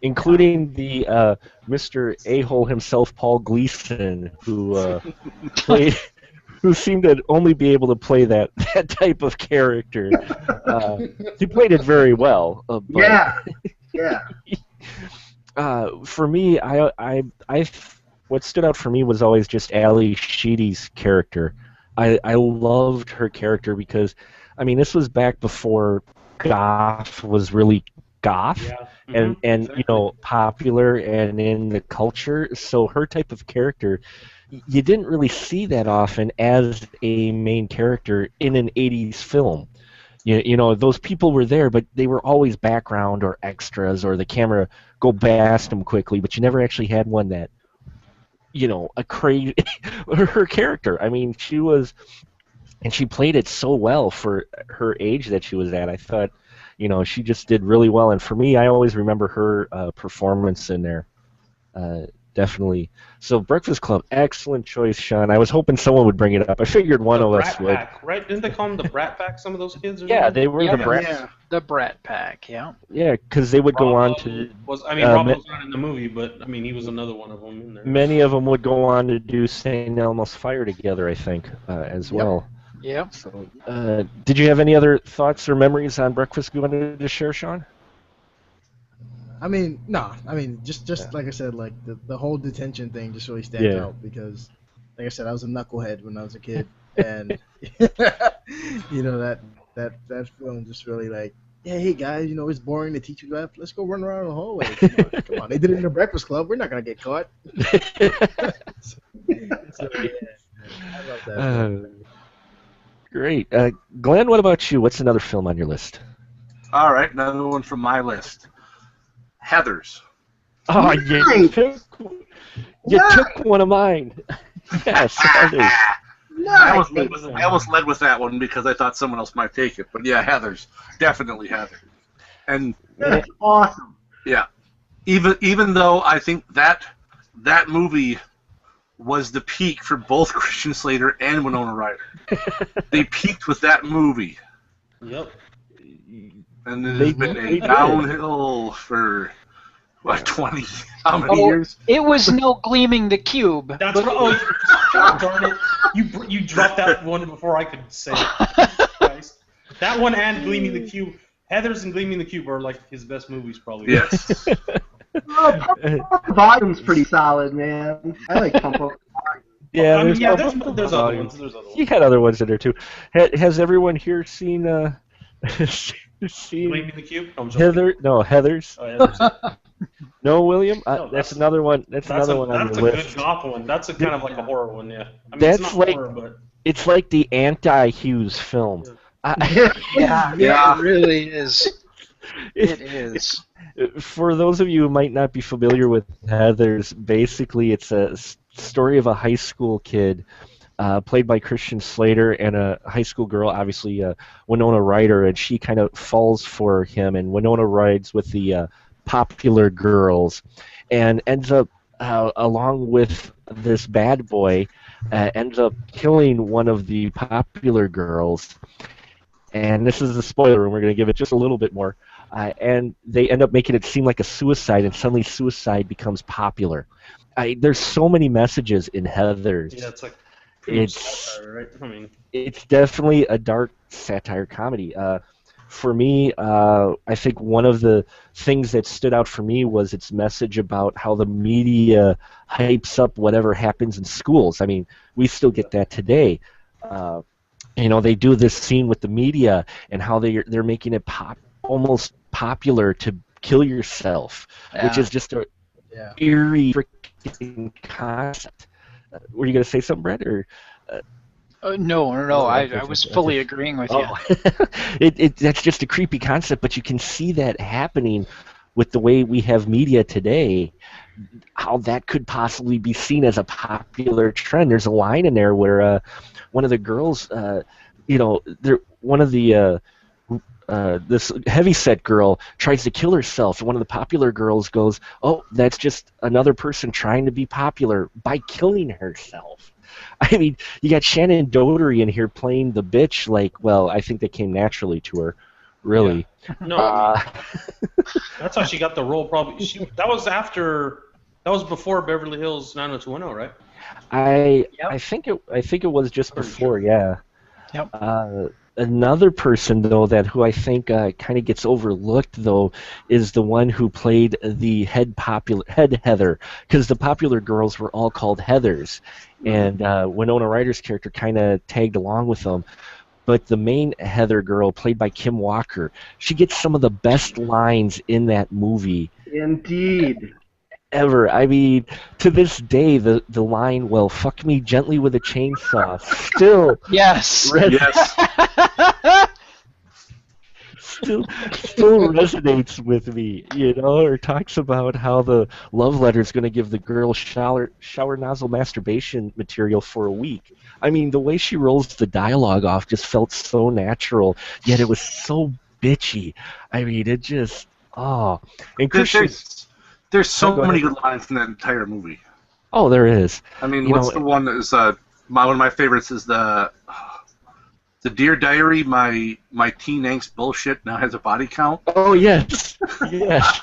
including the Mr. A-hole himself, Paul Gleason, who played. Who seemed to only be able to play that type of character. He played it very well. Yeah. For me, what stood out for me was always just Ali Sheedy's character. I loved her character because, I mean, this was back before goth was really goth, yeah. and Exactly. Popular and in the culture. So her type of character, you didn't really see that often as a main character in an 80s film. Those people were there, but they were always background or extras, or the camera go past them quickly, but you never actually had one that, a crazy, her character. I mean, she was, and she played it so well for her age that she was at. I thought, she just did really well, and for me, I always remember her performance in there. Definitely. So Breakfast Club, excellent choice, Sean. I was hoping someone would bring it up. I figured one of us would. Pack, right? Didn't they call them the Brat Pack, some of those kids? Yeah, they were the Brat. Yeah, the Brat Pack, yeah. Yeah, because they would go on to... Rob was not in the movie, but, I mean, he was another one of them in there. Many of them would go on to do St. Elmo's Fire together, I think, as well. Yep. So, did you have any other thoughts or memories on Breakfast you wanted to share, Sean? I mean, no. I mean, just like I said, like the whole detention thing just really stands out because, like I said, I was a knucklehead when I was a kid, and that film just really like yeah, hey guys, it's boring. The teacher left. Let's go run around the hallway. Come on. They did it in the Breakfast Club. We're not gonna get caught. So, yeah, I love that. Great. Glenn, what about you? What's another film on your list? All right, another one from my list. Heathers. Oh, you took one of mine. Yes, Heathers. I almost led with that one because I thought someone else might take it. But yeah, Heathers. Definitely Heathers. And That's awesome. yeah, even though I think that movie was the peak for both Christian Slater and Winona Ryder. They peaked with that movie. Yep. And it has been a downhill for, what, 20, how many years? It was no Gleaming the Cube. That's what. Oh, darn it! You dropped that one before I could say it. Christ. That one and Gleaming the Cube. Heathers and Gleaming the Cube are like his best movies, probably. Yes. Volume's pretty solid, man. I like Pump Up. Yeah, there's other ones. You had other ones in there too. Has everyone here seen Gleaming the Cube? No, Heathers? Oh, Heathers. No, William. No, that's another one. That's another one on your list. That's a good goth one. That's a kind of like a horror one, yeah. I mean, That's it's not like horror, but it's like the anti-Hughes film. Yeah, it really is. It is. For those of you who might not be familiar with Heathers, basically it's a story of a high school kid played by Christian Slater and a high school girl, obviously Winona Ryder, and she kind of falls for him, and Winona rides with the popular girls and ends up, along with this bad boy, ends up killing one of the popular girls. And this is a spoiler, and we're going to give it just a little bit more. And they end up making it seem like a suicide, and suddenly suicide becomes popular. There's so many messages in Heathers. yeah, it's like satire, right? I mean, it's definitely a dark satire comedy. For me, I think one of the things that stood out for me was its message about how the media hypes up whatever happens in schools. I mean, we still get that today. They do this scene with the media and how they're making it almost popular to kill yourself, which is just a eerie freaking concept. Were you going to say something, Brett? Or No. I was fully agreeing with you. That's just a creepy concept, but you can see that happening with the way we have media today, how that could possibly be seen as a popular trend. There's a line in there where one of the girls, this heavyset girl tries to kill herself, and one of the popular girls goes, "Oh, that's just another person trying to be popular by killing herself." I mean, you got Shannon Doherty in here playing the bitch. Like, well, I think that came naturally to her, really. Yeah. No, I mean, that's how she got the role. Probably that was before Beverly Hills 90210, right? I think it was just before, yeah. Yep. Another person though who I think kind of gets overlooked though is the one who played the head Heather, because the popular girls were all called Heathers, and Winona Ryder's character kind of tagged along with them. But the main Heather girl, played by Kim Walker, she gets some of the best lines in that movie. Indeed. Ever. I mean, to this day, the line, "Well, fuck me gently with a chainsaw," still Yes. still resonates with me, or talks about how the love letter is going to give the girl shower nozzle masturbation material for a week. I mean, the way she rolls the dialogue off just felt so natural, yet it was so bitchy. I mean, it just, and Christian... There's so many good lines in that entire movie. Oh, there is. I mean, what's the one that is one of my favorites is the Dear Diary, my teen angst bullshit now has a body count. Oh yes, yes.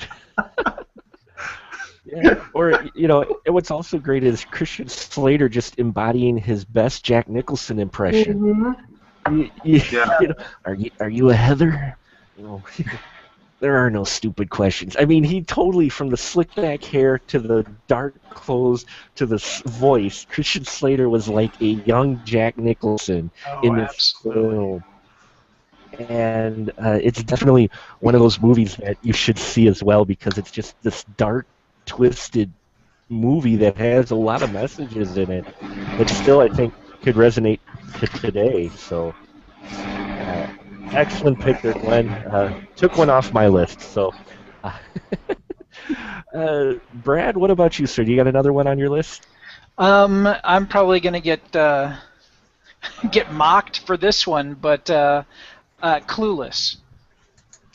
Yeah. Or what's also great is Christian Slater just embodying his best Jack Nicholson impression. Mm-hmm. Are you a Heather? There are no stupid questions. I mean, he totally, from the slick back hair to the dark clothes to the voice, Christian Slater was like a young Jack Nicholson in this film. and it's definitely one of those movies that you should see as well because it's just this dark, twisted movie that has a lot of messages in it that still, I think, could resonate to today. So, excellent pick there, Glenn. Took one off my list. So, uh, Brad, what about you, sir? Do you got another one on your list? I'm probably gonna get mocked for this one, but Clueless.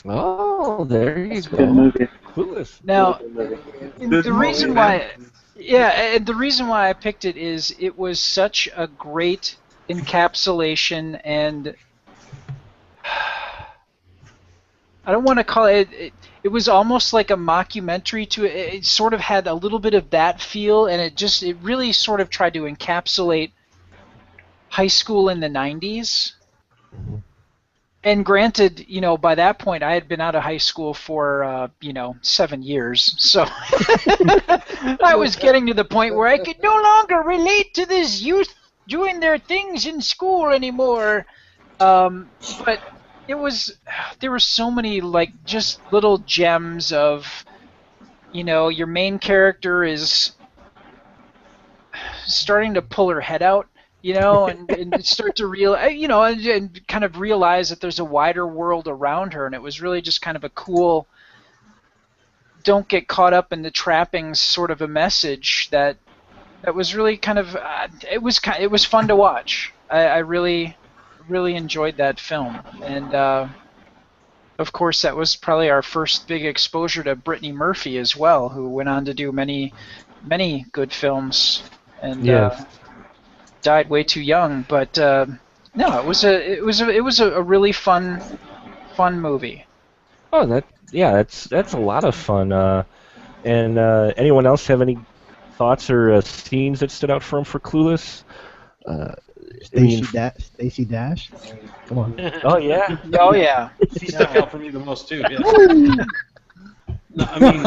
Oh, there you It's a go. good movie. Clueless. Now, Good movie. Good the movie, reason man. why, yeah, and the reason why I picked it is it was such a great encapsulation, and I don't want to call it was almost like a mockumentary to it. It sort of had a little bit of that feel, and it really sort of tried to encapsulate high school in the 90s. And granted, by that point, I had been out of high school for, 7 years. So I was getting to the point where I could no longer relate to this youth doing their things in school anymore. But there were so many, just little gems of, your main character is starting to pull her head out. And start to and kind of realize that there's a wider world around her, and it was really just kind of a cool, don't get caught up in the trappings sort of a message that was really kind of, it was fun to watch. I really, really enjoyed that film, and of course that was probably our first big exposure to Brittany Murphy as well, who went on to do many, many good films, and Yes. died way too young, but no, it was a really fun movie. Oh, that's a lot of fun. And anyone else have any thoughts or scenes that stood out for him for Clueless? Stacey Dash. Come on. Oh yeah. Oh yeah. She stuck out for me the most too. Yeah. No, I mean,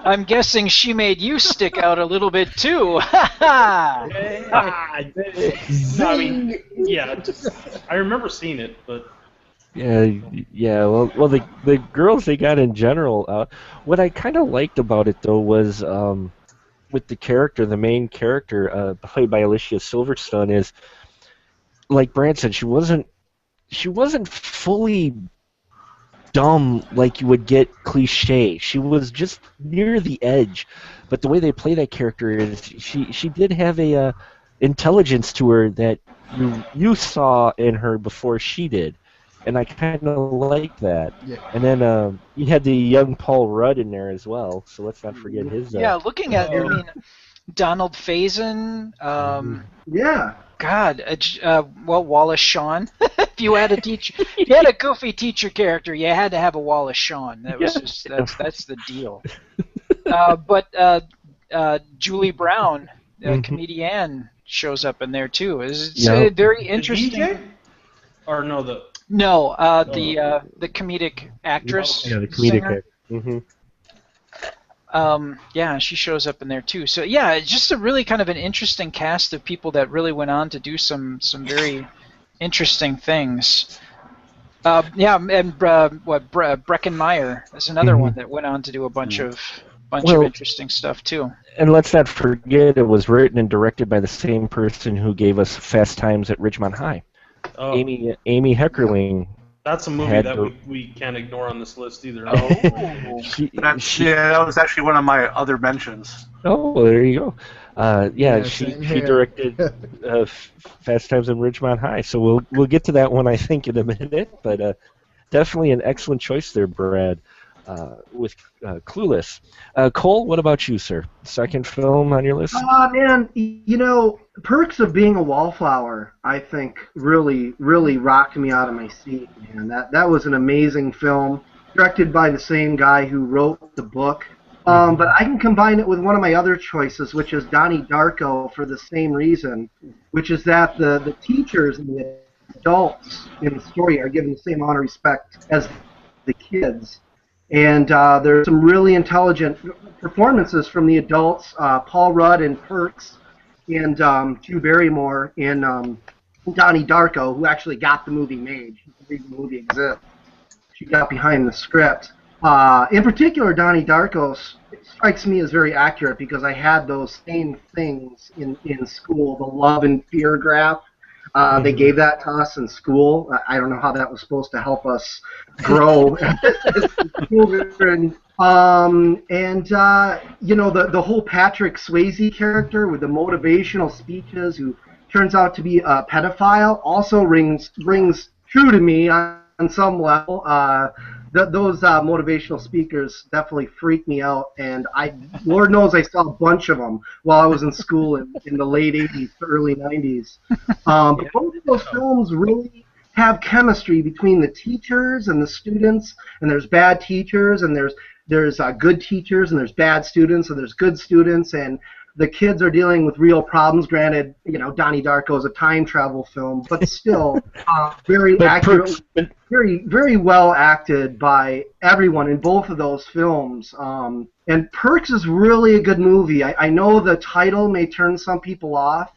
I'm guessing she made you stick out a little bit too. no, I mean, yeah. I remember seeing it, but Yeah. Well, the girls they got in general. What I kind of liked about it though was with the main character, played by Alicia Silverstone, is like Brad said, she wasn't fully dumb like you would get cliche. She was just near the edge, but the way they play that character is she did have a intelligence to her that you saw in her before she did, and I kind of like that. Yeah. And then you had the young Paul Rudd in there as well, so let's not forget his. Yeah, looking at Donald Faison. Yeah. God, Wallace Shawn. If you had a goofy teacher character, you had to have a Wallace Shawn. That was just that's the deal. But Julie Brown, comedian, shows up in there too. It's very interesting. DJ? Or no, the the comedic actress. Yeah, the comedic singer. actor. Mm-hmm. Yeah, she shows up in there too. So yeah, it's just a really kind of an interesting cast of people that really went on to do some very interesting things. Yeah, and Breckin Meyer is another one that went on to do a bunch of interesting stuff too. And let's not forget, it was written and directed by the same person who gave us Fast Times at Ridgemont High. Oh, Amy Heckerling. that's a movie had that to- we can't ignore on this list either. That was actually one of my other mentions. Oh, there you go. Yeah, she same here. directed Fast Times in Ridgemont High, so we'll get to that one, I think, in a minute. But definitely an excellent choice there, Brad, with Clueless. Cole, what about you, sir? Second film on your list? Man, Perks of Being a Wallflower, I think, really, really rocked me out of my seat, man. That was an amazing film, directed by the same guy who wrote the book. But I can combine it with one of my other choices, which is Donnie Darko, for the same reason, which is that the teachers and the adults in the story are given the same amount of respect as the kids. And there's some really intelligent performances from the adults, Paul Rudd in Perks, and Drew Barrymore in Donnie Darko, who actually got the movie made. She believed the movie exists. She got behind the script. In particular, Donnie Darko strikes me as very accurate because I had those same things in school, the love and fear graph. They gave that to us in school. I don't know how that was supposed to help us grow as children. The whole Patrick Swayze character with the motivational speeches, who turns out to be a pedophile, also rings true to me on some level. Those motivational speakers definitely freak me out, and Lord knows I saw a bunch of them while I was in school in the late 80s to early 90s. But both of those films really have chemistry between the teachers and the students, and there's bad teachers, and there's good teachers, and there's bad students, and there's good students, and the kids are dealing with real problems. Granted, Donnie Darko is a time travel film, but still very accurate, very, very well acted by everyone in both of those films. And Perks is really a good movie. I know the title may turn some people off,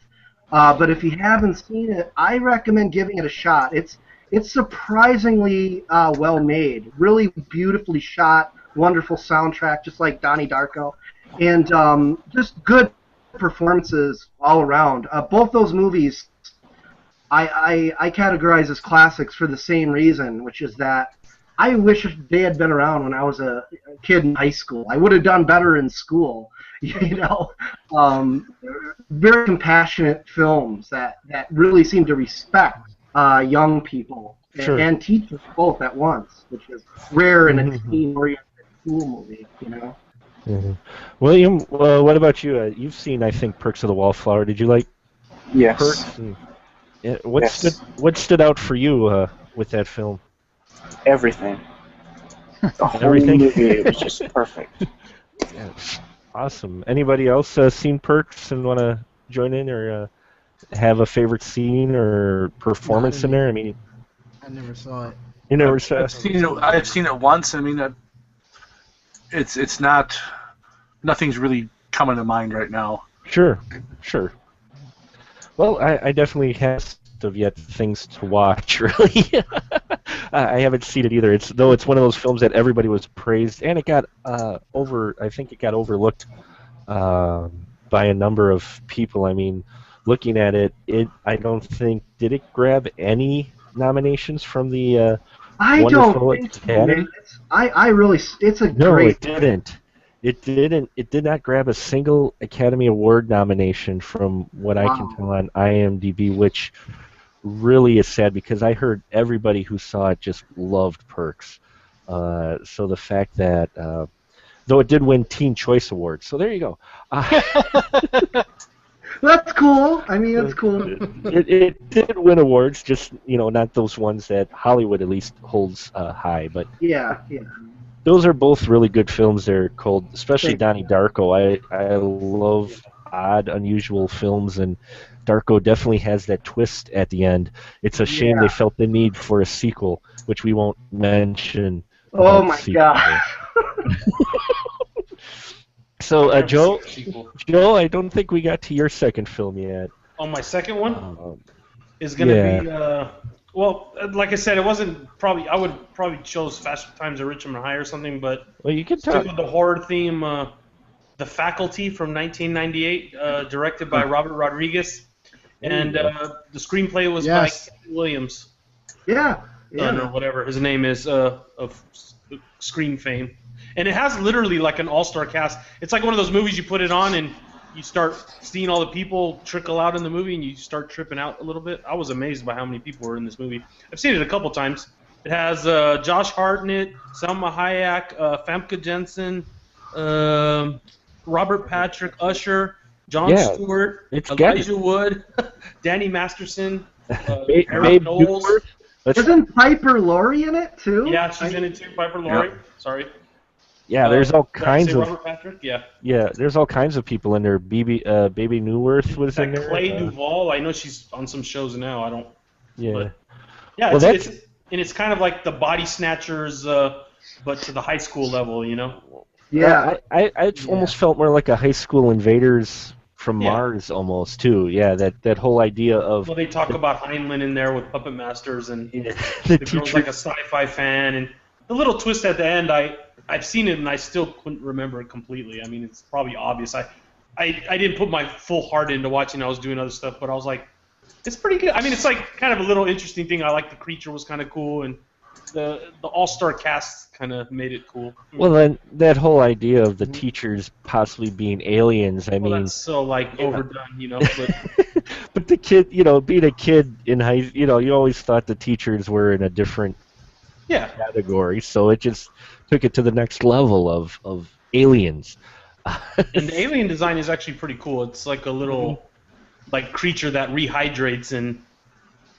but if you haven't seen it, I recommend giving it a shot. It's surprisingly well made, really beautifully shot, wonderful soundtrack, just like Donnie Darko. And just good performances all around. Both those movies I categorize as classics for the same reason, which is that I wish they had been around when I was a kid in high school. I would have done better in school. Very compassionate films that really seem to respect young people and teachers both at once, which is rare in a teen-oriented school movie, Mm-hmm. William, what about you? You've seen, I think, Perks of the Wallflower. Did you like Perks? And, what stood out for you with that film? Everything. The whole Everything? movie was just perfect. Yeah. Awesome. Anybody else seen Perks and want to join in or have a favorite scene or performance in there? I mean, I never saw it. You never saw it? I've seen it once. I mean, it's not. Nothing's really coming to mind right now. Sure. Well, I definitely have yet things to watch. Really, I haven't seen it either. It's one of those films that everybody was praised, and it got I think it got overlooked by a number of people. I mean, looking at it, I don't think did it grab any nominations from the I wonderful don't think Academy? It's a No, great. it didn't. It didn't. It did not grab a single Academy Award nomination from what I can tell on IMDb, which really is sad because I heard everybody who saw it just loved Perks. So the fact that, though it did win Teen Choice Awards, so there you go. That's cool. I mean, that's cool. It did win awards, just not those ones that Hollywood at least holds high, but yeah. Those are both really good films. They're called, especially Donnie Darko. I love odd, unusual films, and Darko definitely has that twist at the end. It's a shame they felt the need for a sequel, which we won't mention. Oh my god. So, Joe, I don't think we got to your second film yet. Oh, my second one is going to be. Well, like I said, it wasn't probably. I would probably chose Fast Times at Richmond High or something, but you can stick with the horror theme. The Faculty from 1998, directed by Robert Rodriguez, and the screenplay was by Kevin Williams. Yeah. Or whatever his name is of screen fame, and it has literally like an all-star cast. It's like one of those movies you put it on and you start seeing all the people trickle out in the movie, and you start tripping out a little bit. I was amazed by how many people were in this movie. I've seen it a couple times. It has Josh Hartnett, Selma Hayek, Famke Jensen, Robert Patrick, Usher, Jon Stewart, Elijah Wood, Danny Masterson, Eric Knowles. Isn't Piper Laurie in it too? Yeah, she's in it too. Piper Laurie. Yeah. Sorry. Yeah, there's all kinds of. Robert Patrick? Yeah. Yeah, there's all kinds of people in there. Baby Newworth was in there. Clay Duvall. I know she's on some shows now. I don't. Yeah. But, yeah, well, it's kind of like the Body Snatchers, but to the high school level, Yeah. I almost felt more like a High School Invaders from Yeah. Mars almost too. Yeah, that whole idea of Well, they talk about Heinlein in there with Puppet Masters, and the the girl's teacher. like a sci-fi fan, and the little twist at the end, I've seen it and I still couldn't remember it completely. I mean, it's probably obvious. I didn't put my full heart into watching. I was doing other stuff, but I was like, it's pretty good. I mean, it's like kind of a little interesting thing. I like the creature was kind of cool, and the all-star cast kind of made it cool. Well, then that whole idea of the teachers possibly being aliens. I Well, mean, that's so like overdone, you know. But but the kid, being a kid in high, you always thought the teachers were in a different yeah, category, so it just took it to the next level of aliens. and the alien design is actually pretty cool. It's like a little like creature that rehydrates, and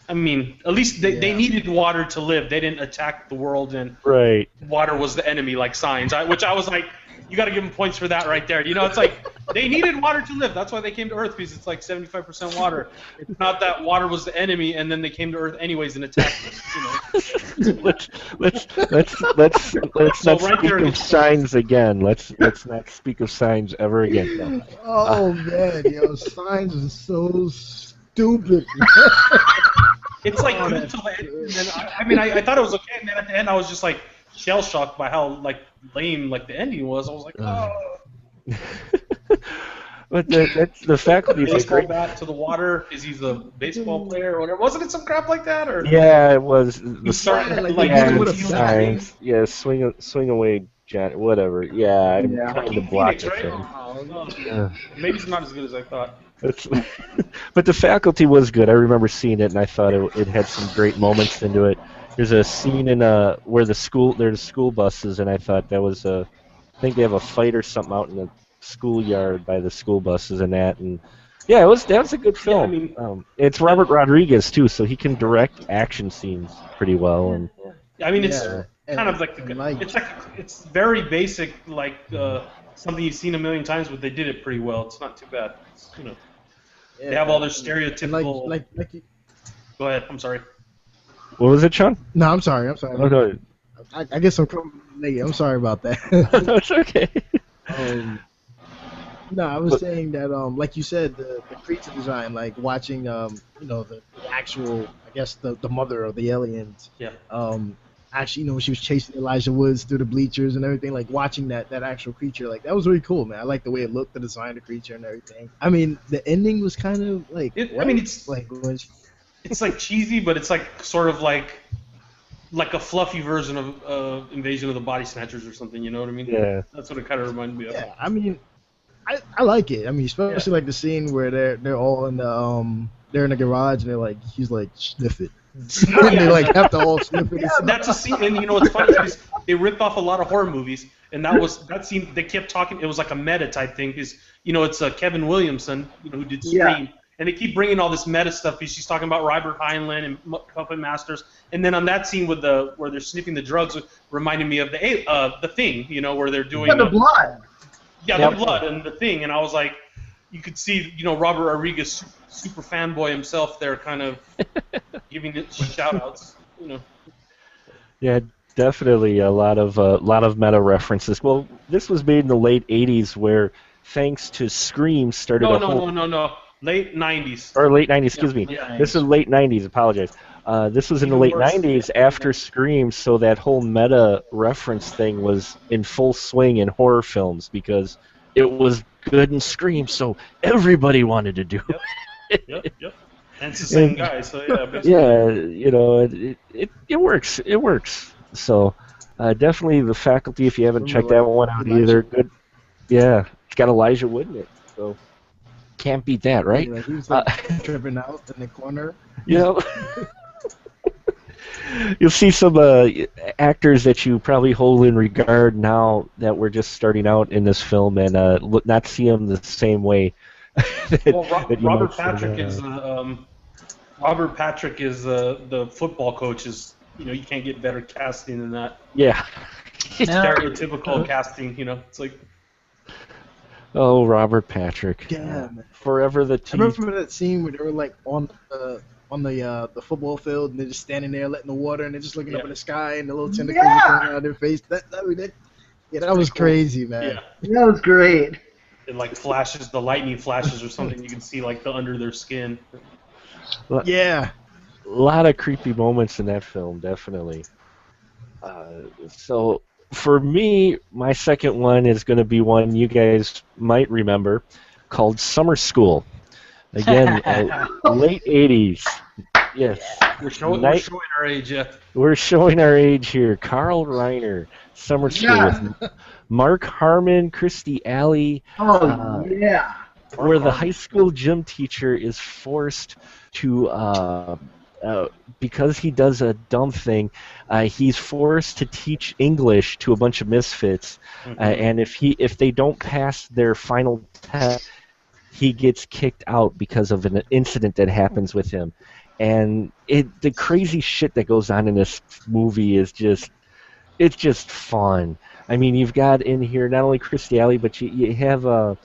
I mean, at least they needed water to live. They didn't attack the world, and Right. water was the enemy, like Signs. Which I was like, you got to give them points for that right there. You know, it's like they needed water to live. That's why they came to Earth, because it's like 75% water. It's not that water was the enemy, and then they came to Earth anyways and attacked us. You know. let's So not right speak there of it's- signs again. Let's not speak of signs ever again. No. Oh man, yo, Signs is so stupid. It's like good till the end. And then I mean, I thought it was okay, and then at the end, I was just like shell shocked by how like lame like the ending was. I was like, oh. But the faculty is a Baseball great. bat to the water. Is he the baseball player or whatever? Wasn't it some crap like that? Or Yeah, it was the He started, like, like, he hit him using with a the signs. Yeah, swing away, John. Whatever. Yeah, I'm Yeah. trying to Joaquin block Phoenix, the right? film. Oh, maybe it's not as good as I thought. But the faculty was good. I remember seeing it, and I thought it had some great moments into it. There's a scene in where there's school buses, and I thought that was I think they have a fight or something out in the schoolyard by the school buses and that, and yeah, that was a good film. I mean- it's Robert Rodriguez too, so he can direct action scenes pretty well, and I mean, it's Yeah, kind of like it's very basic, like something you've seen a million times, but they did it pretty well. It's not too bad. It's, you know, they have all their and stereotypical. Go ahead. I'm sorry. what was it, Sean? No, I'm sorry. Oh, no, I guess I'm coming late. I'm sorry about that. no, it's okay. No, I was saying that, like you said, the creature design, like watching, the actual, I guess, the mother of the aliens. Yeah. Actually, when she was chasing Elijah Woods through the bleachers and everything, like watching that actual creature, like that was really cool, man. I like the way it looked, the design of the creature and everything. I mean, the ending was kind of like, it's like when it's like cheesy, but it's like sort of like a fluffy version of Invasion of the Body Snatchers or something. You know what I mean? Yeah. That's what it kind of reminded me of. yeah, I mean, I like it. I mean, especially like the scene where they're all in the they're in the garage and they're like, he's like, sniff it. And they like have to all sniff it. That's a scene, and you know what's funny is they ripped off a lot of horror movies, and that scene they kept talking. It was like a meta type thing, because it's Kevin Williamson, who did Scream, and they keep bringing all this meta stuff because she's talking about Robert Heinlein and Puppet Masters, and then on that scene with where they're sniffing the drugs, reminded me of the Thing, where they're doing the blood. Yeah, the blood and the Thing, and I was like, you could see, Robert Rodriguez, super fanboy himself, there, kind of giving it shout-outs, Yeah, definitely a lot of meta references. Well, this was made in the late '80s, where thanks to Scream started No, late '90s. or late '90s. Excuse me. late This is late '90s. Apologize. This was in the Even late worse. '90s after Scream, so that whole meta reference thing was in full swing in horror films because it was good in Scream, so everybody wanted to do it. Yep. And it's the same guy, so yeah. Basically. Yeah, it works. It works. So definitely the faculty, if you haven't checked that one out either, good. Yeah, it's got Elijah Wood in it, so can't beat that, right? Like, he was like tripping out in the corner. You'll see some actors that you probably hold in regard now that we're just starting out in this film, and not see them the same way. Robert Patrick is the football coach. You can't get better casting than that. Yeah. Stereotypical casting. It's like. Oh, Robert Patrick. Yeah, man. Forever the I tease. remember that scene where they were like on the football field and they're just standing there letting the water and they're just looking up in the sky and the little tentacles are coming out of their face. That was crazy, man. Yeah. That was great. it like flashes, the lightning flashes or something. You can see like the under their skin. Yeah. A lot of creepy moments in that film, definitely. So for me, my second one is going to be one you guys might remember, called Summer School. Again, late '80s. Yes. We're showing our age, yeah. We're showing our age here. Carl Reiner, Summer School Yeah. with Mark Harmon, Kirstie Alley. Oh yeah. Where the high school gym teacher is forced to, because he does a dumb thing, he's forced to teach English to a bunch of misfits, and if they don't pass their final test, he gets kicked out because of an incident that happens with him. And the crazy shit that goes on in this movie is it's just fun. I mean, you've got in here not only Kirstie Alley, but you have a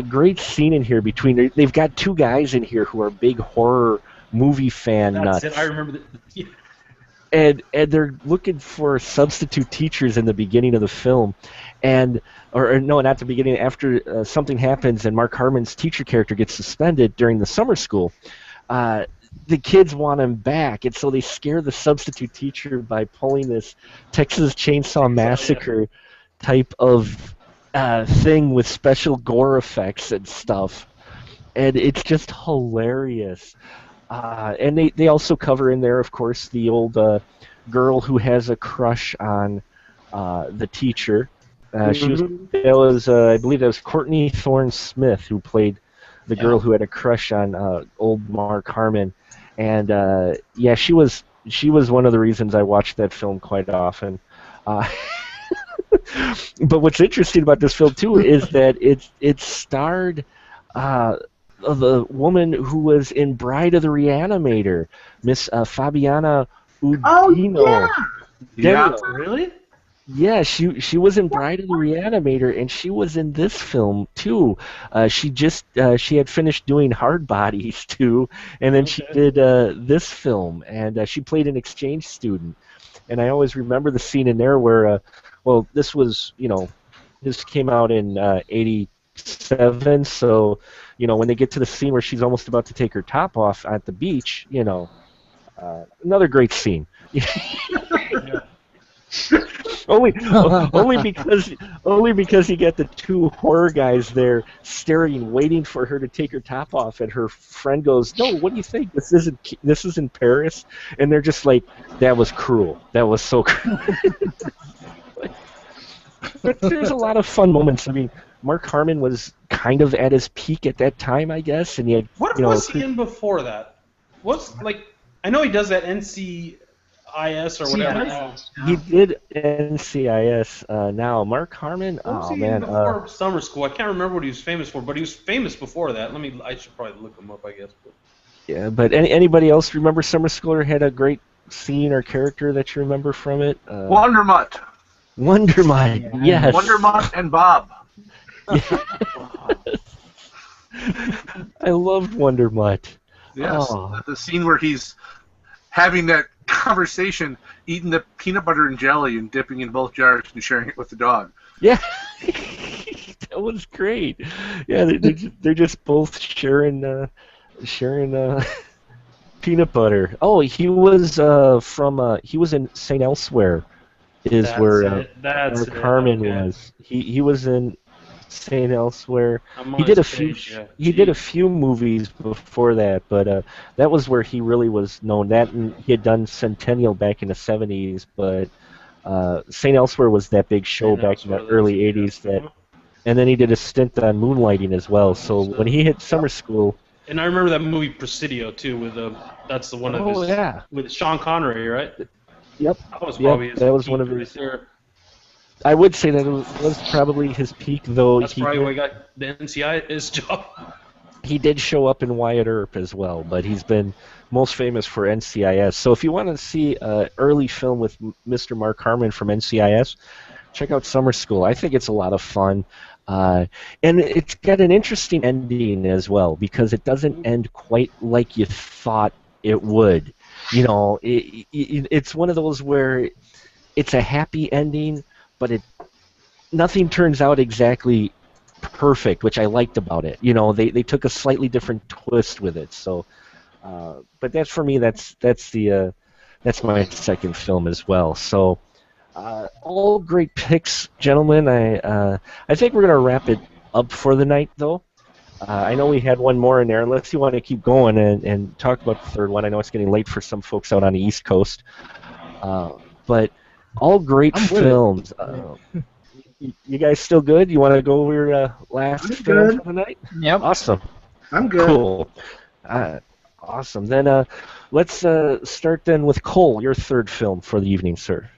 great scene in here between. They've got two guys in here who are big horror movie fan nuts. That's it. I remember that. Yeah. And they're looking for substitute teachers in the beginning of the film, or no, not the beginning. After something happens and Mark Harmon's teacher character gets suspended during the summer school, the kids want him back, and so they scare the substitute teacher by pulling this Texas Chainsaw Massacre type of thing with special gore effects and stuff, and it's just hilarious. And they also cover in there, of course, the old girl who has a crush on the teacher. I believe that was Courtney Thorne Smith who played the girl who had a crush on old Mark Harmon, and she was one of the reasons I watched that film quite often. But what's interesting about this film too is that it starred the woman who was in Bride of the Reanimator, Miss Fabiana Udino. Oh Yeah. Really? Yeah, she was in Bride of the Reanimator, and she was in this film too. She had finished doing Hard Bodies too, and then she did this film, and she played an exchange student. And I always remember the scene in there where, this was, this came out in '87, so when they get to the scene where she's almost about to take her top off at the beach, another great scene. Only because you get the two horror guys there staring, waiting for her to take her top off, and her friend goes, "No, what do you think? This isn't Paris," and they're just like, "That was cruel. That was so cruel." But there's a lot of fun moments. I mean, Mark Harmon was kind of at his peak at that time, I guess, and he had. What was he in before that? I know he does that NCIS or whatever. He did NCIS. Now Mark Harmon. What was he man. in before Summer School? I can't remember what he was famous for, but he was famous before that. I should probably look him up, I guess. Yeah, but anybody else remember Summer School or had a great scene or character that you remember from it? Wondermutt. Wondermutt, yes. Wondermutt and Bob. I loved Wondermutt. Yes, Oh. the scene where he's having that conversation, eating the peanut butter and jelly and dipping in both jars and sharing it with the dog. Yeah, that was great. Yeah, they're just both sharing peanut butter. Oh, he was he was in St. Elsewhere, where That's Carmen was. He was in St. Elsewhere. He did a few movies before that, but that was where he really was known. That, and he had done Centennial back in the '70s, but St. Elsewhere was that big show back in the early '80s. And then he did a stint on Moonlighting as well. So when he hit Summer School. And I remember that movie Presidio too, that's the one of his. Oh yeah. With Sean Connery, right? Yep. That was probably that was one of his. I would say that it was probably his peak, though. That's probably why he got the NCIS job. He did show up in Wyatt Earp as well, but he's been most famous for NCIS. So if you want to see an early film with Mr. Mark Harmon from NCIS, check out Summer School. I think it's a lot of fun. And it's got an interesting ending as well, because it doesn't end quite like you thought it would. It's one of those where it's a happy ending, but nothing turns out exactly perfect, which I liked about it. You know, they took a slightly different twist with it. So, but that's for me. That's my second film as well. So, all great picks, gentlemen. I think we're gonna wrap it up for the night, though. I know we had one more in there, unless you want to keep going and talk about the third one. I know it's getting late for some folks out on the East Coast. But all great films. You guys still good? You want to go over your last film for the night? Yep. Awesome. I'm good. Cool. Awesome. Then let's start then with Cole, your third film for the evening, sir.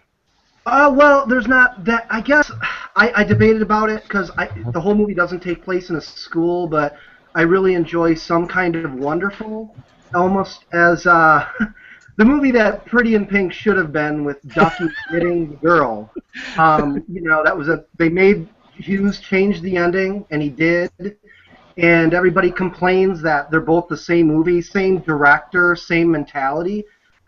Well, there's not that. I guess I debated about it because the whole movie doesn't take place in a school, but I really enjoy Some Kind of Wonderful, almost as the movie that Pretty in Pink should have been with Ducky getting the girl. That was they made Hughes change the ending, and he did. And everybody complains that they're both the same movie, same director, same mentality.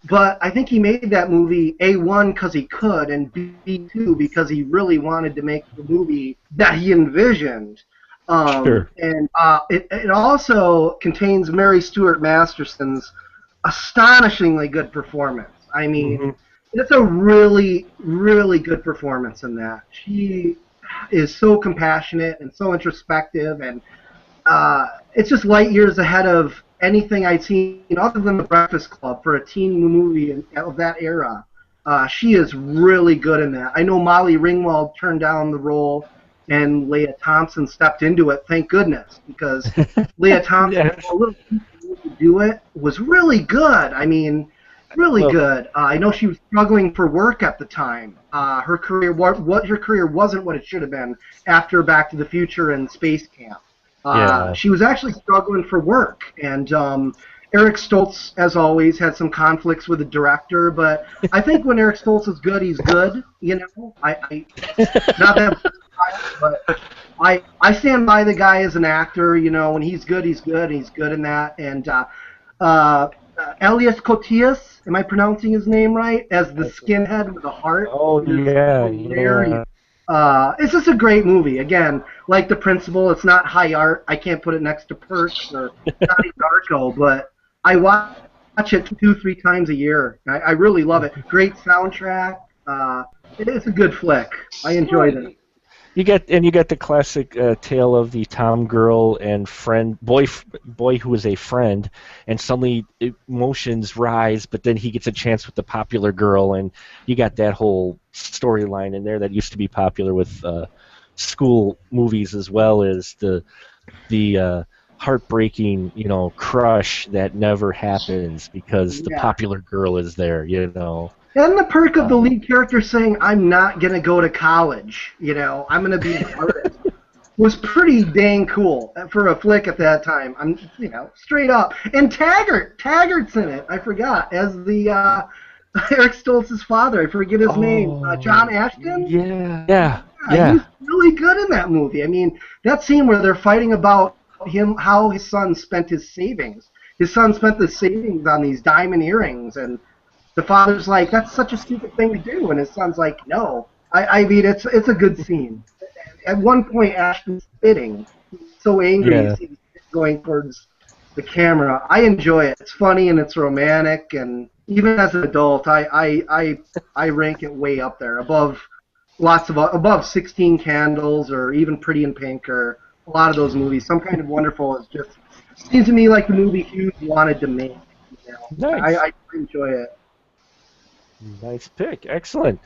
But I think he made that movie, A1, because he could, and B2, because he really wanted to make the movie that he envisioned. Sure. And it also contains Mary Stuart Masterson's astonishingly good performance. I mean, it's a really, really good performance in that. She is so compassionate and so introspective, and it's just light years ahead of anything I'd seen other than The Breakfast Club for a teen movie of that era. She is really good in that. I know Molly Ringwald turned down the role, and Leah Thompson stepped into it. Thank goodness, because Leah Thompson, a little to do it, was really good. I mean, really good. I know she was struggling for work at the time. Her career wasn't what it should have been after Back to the Future and Space Camp. She was actually struggling for work, and Eric Stoltz, as always, had some conflicts with the director, but I think when Eric Stoltz is good, he's good, you know? Not that, but I stand by the guy as an actor, you know, when he's good, he's good, and he's good in that, and Elias Koteas, am I pronouncing his name right, as the skinhead with a heart? Oh, yeah. It's just a great movie. Again, like The Principal, it's not high art. I can't put it next to Perks or Donnie Darko, but I watch it 2-3 times a year. I really love it. Great soundtrack. It's a good flick. I enjoyed it. You get the classic tale of the Tom girl and boy who is a friend, and suddenly emotions rise, but then he gets a chance with the popular girl, and you got that whole storyline in there that used to be popular with school movies, as well as the heartbreaking, you know, crush that never happens because the popular girl is there, you know. And the perk of the lead character saying, I'm not going to go to college, you know, I'm going to be an artist, was pretty dang cool for a flick at that time. I'm, you know, straight up. And Taggart's in it, I forgot, as the Eric Stoltz's father. I forget his name. John Ashton? Yeah. He's really good in that movie. I mean, that scene where they're fighting about how his son spent his savings. His son spent the savings on these diamond earrings, and the father's like, that's such a stupid thing to do, and his son's like, no. I mean, it's a good scene. At one point, Ashton's spitting. He's so angry he's going towards the camera. I enjoy it. It's funny and it's romantic, and even as an adult, I rank it way up there, above 16 Candles or even Pretty in Pink or a lot of those movies. Some Kind of Wonderful is just seems to me like the movie Hughes wanted to make. You know? Nice. I enjoy it. Nice pick. Excellent.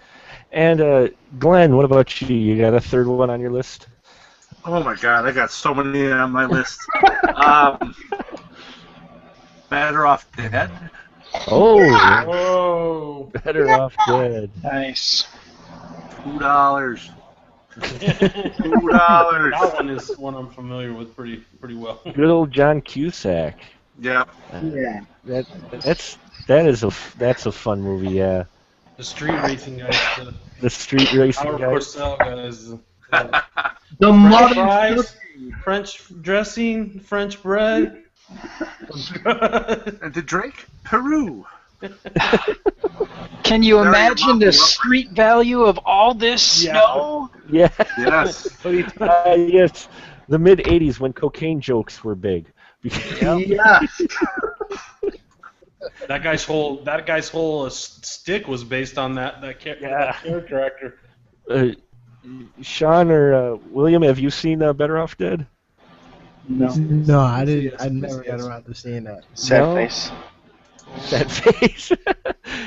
And Glenn, what about you? You got a third one on your list? Oh my God, I got so many on my list. Better Off Dead. Oh, Yeah. Whoa. Better Off Dead. Nice. $2. $2. That one is one I'm familiar with pretty well. Good old John Cusack. Yep. Yeah. That's a fun movie. Yeah. The street racing guys. The street racing Howard guys. Cosell guys. The French mother fries, French dressing, French bread. And to drink, Peru. Can you There imagine you the go. street value of all this snow? Yeah. Yes. Yes. the mid '80s when cocaine jokes were big. Yes. That guy's whole stick was based on that character actor. Uh, Sean or William, have you seen Better Off Dead? No. No, I didn't. I Yes, never got yes. around to seeing that. Sad No? face. That face.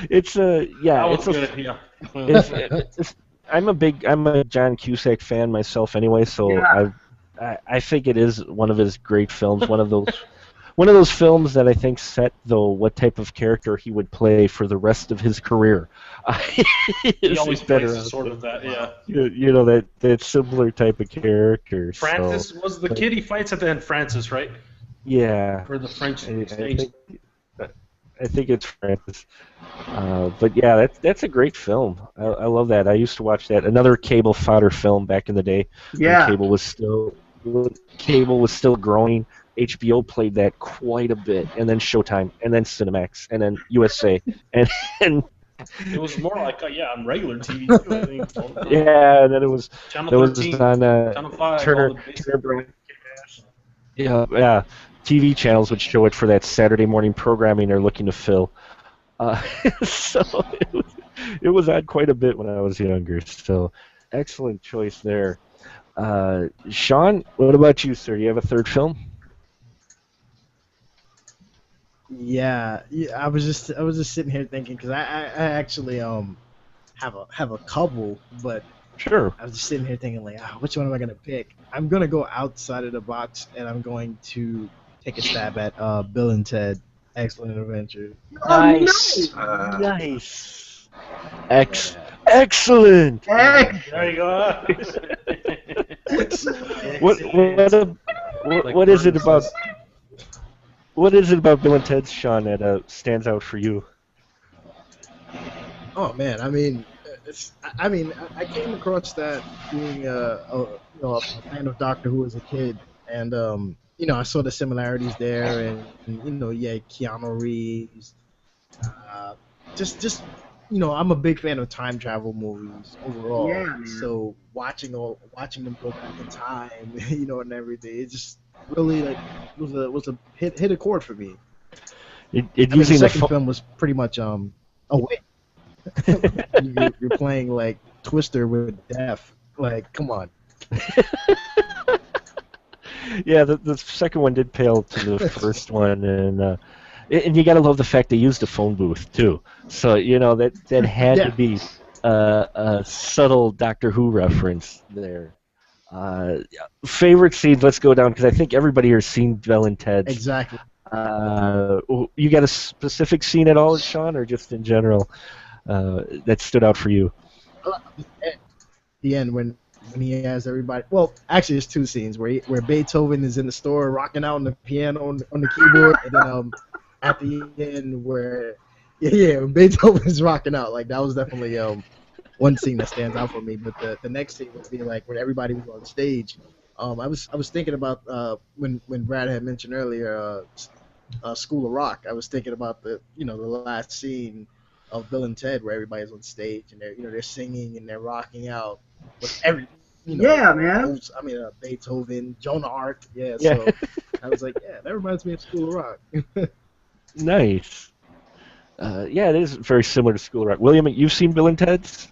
It's yeah. That It's was a, good. Yeah. I'm a John Cusack fan myself anyway, so Yeah. I think it is one of his great films. One of those films that I think set though what type of character he would play for the rest of his career. He always plays Off sort Dead. of that. Yeah. You know that similar type of character. Francis so, was the kid he fights at the end. Francis, right? Yeah. For the French I stage. think it's Francis. But yeah, that's a great film. I love that. I used to watch that. Another cable fodder film back in the day. Yeah. When cable was still growing. HBO played that quite a bit, and then Showtime, and then Cinemax, and then USA, and It was more like on regular TV too, I think. yeah, and then it was Channel there was 13, on Channel 5, Turner. all the basic- Turner Brand. Yeah. TV channels would show it for that Saturday morning programming they're looking to fill. So it was on quite a bit when I was younger. So excellent choice there. Sean, what about you, sir? Do you have a third film? Yeah, I was just sitting here thinking because I actually have a couple, but Sure. I was just sitting here thinking like, which one am I gonna pick? I'm gonna go outside of the box, and I'm going to take a stab at Bill and Ted: Excellent Adventure. Nice. Nice. Excellent. Hey, There you go. What is it about? What is it about Bill and Ted, Sean, that stands out for you? Oh man, I came across that being a fan of Doctor Who as a kid, and I saw the similarities there, and Keanu Reeves, just I'm a big fan of time travel movies overall. Yeah, man. So watching them go back in time, and everything, it just really was a hit a chord for me. The second film was pretty much oh wait. you're playing like Twister with Death. Like, come on. Yeah, the second one did pale to the first one, and you gotta love the fact they used a phone booth too. So that had to be a subtle Doctor Who reference there. Favorite scenes? Let's go down because I think everybody here has seen Bill and Ted. Exactly. You got a specific scene at all, Sean, or just in general that stood out for you? The end when he has everybody. Well, actually, there's two scenes where Beethoven is in the store rocking out on the piano on the keyboard, and then at the end where when Beethoven is rocking out, like that was definitely one scene that stands out for me. But the next scene would be like when everybody was on stage. I was thinking about when Brad had mentioned earlier School of Rock. I was thinking about the last scene of Bill and Ted where everybody's on stage and they're singing and they're rocking out with Yeah, man. Beethoven, Joan of Arc. Yeah. Yeah. So I was like, that reminds me of School of Rock. Nice. Yeah, it is very similar to School of Rock. William, you've seen Bill and Ted's?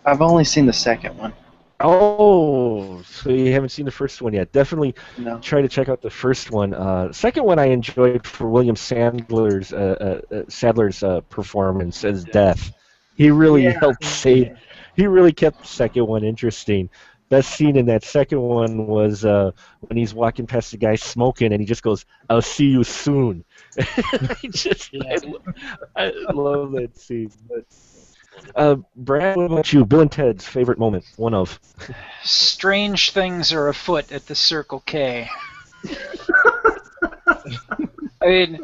I've only seen the second one. Oh, so you haven't seen the first one yet. Definitely No. try to check out the first one. Second one I enjoyed for William Sadler's performance as Death. He really helped save. He really kept the second one interesting. Best scene in that second one was when he's walking past the guy smoking and he just goes, "I'll see you soon." I love that scene. Brad, what about you? Bill and Ted's favorite moment? One of. Strange things are afoot at the Circle K. I mean,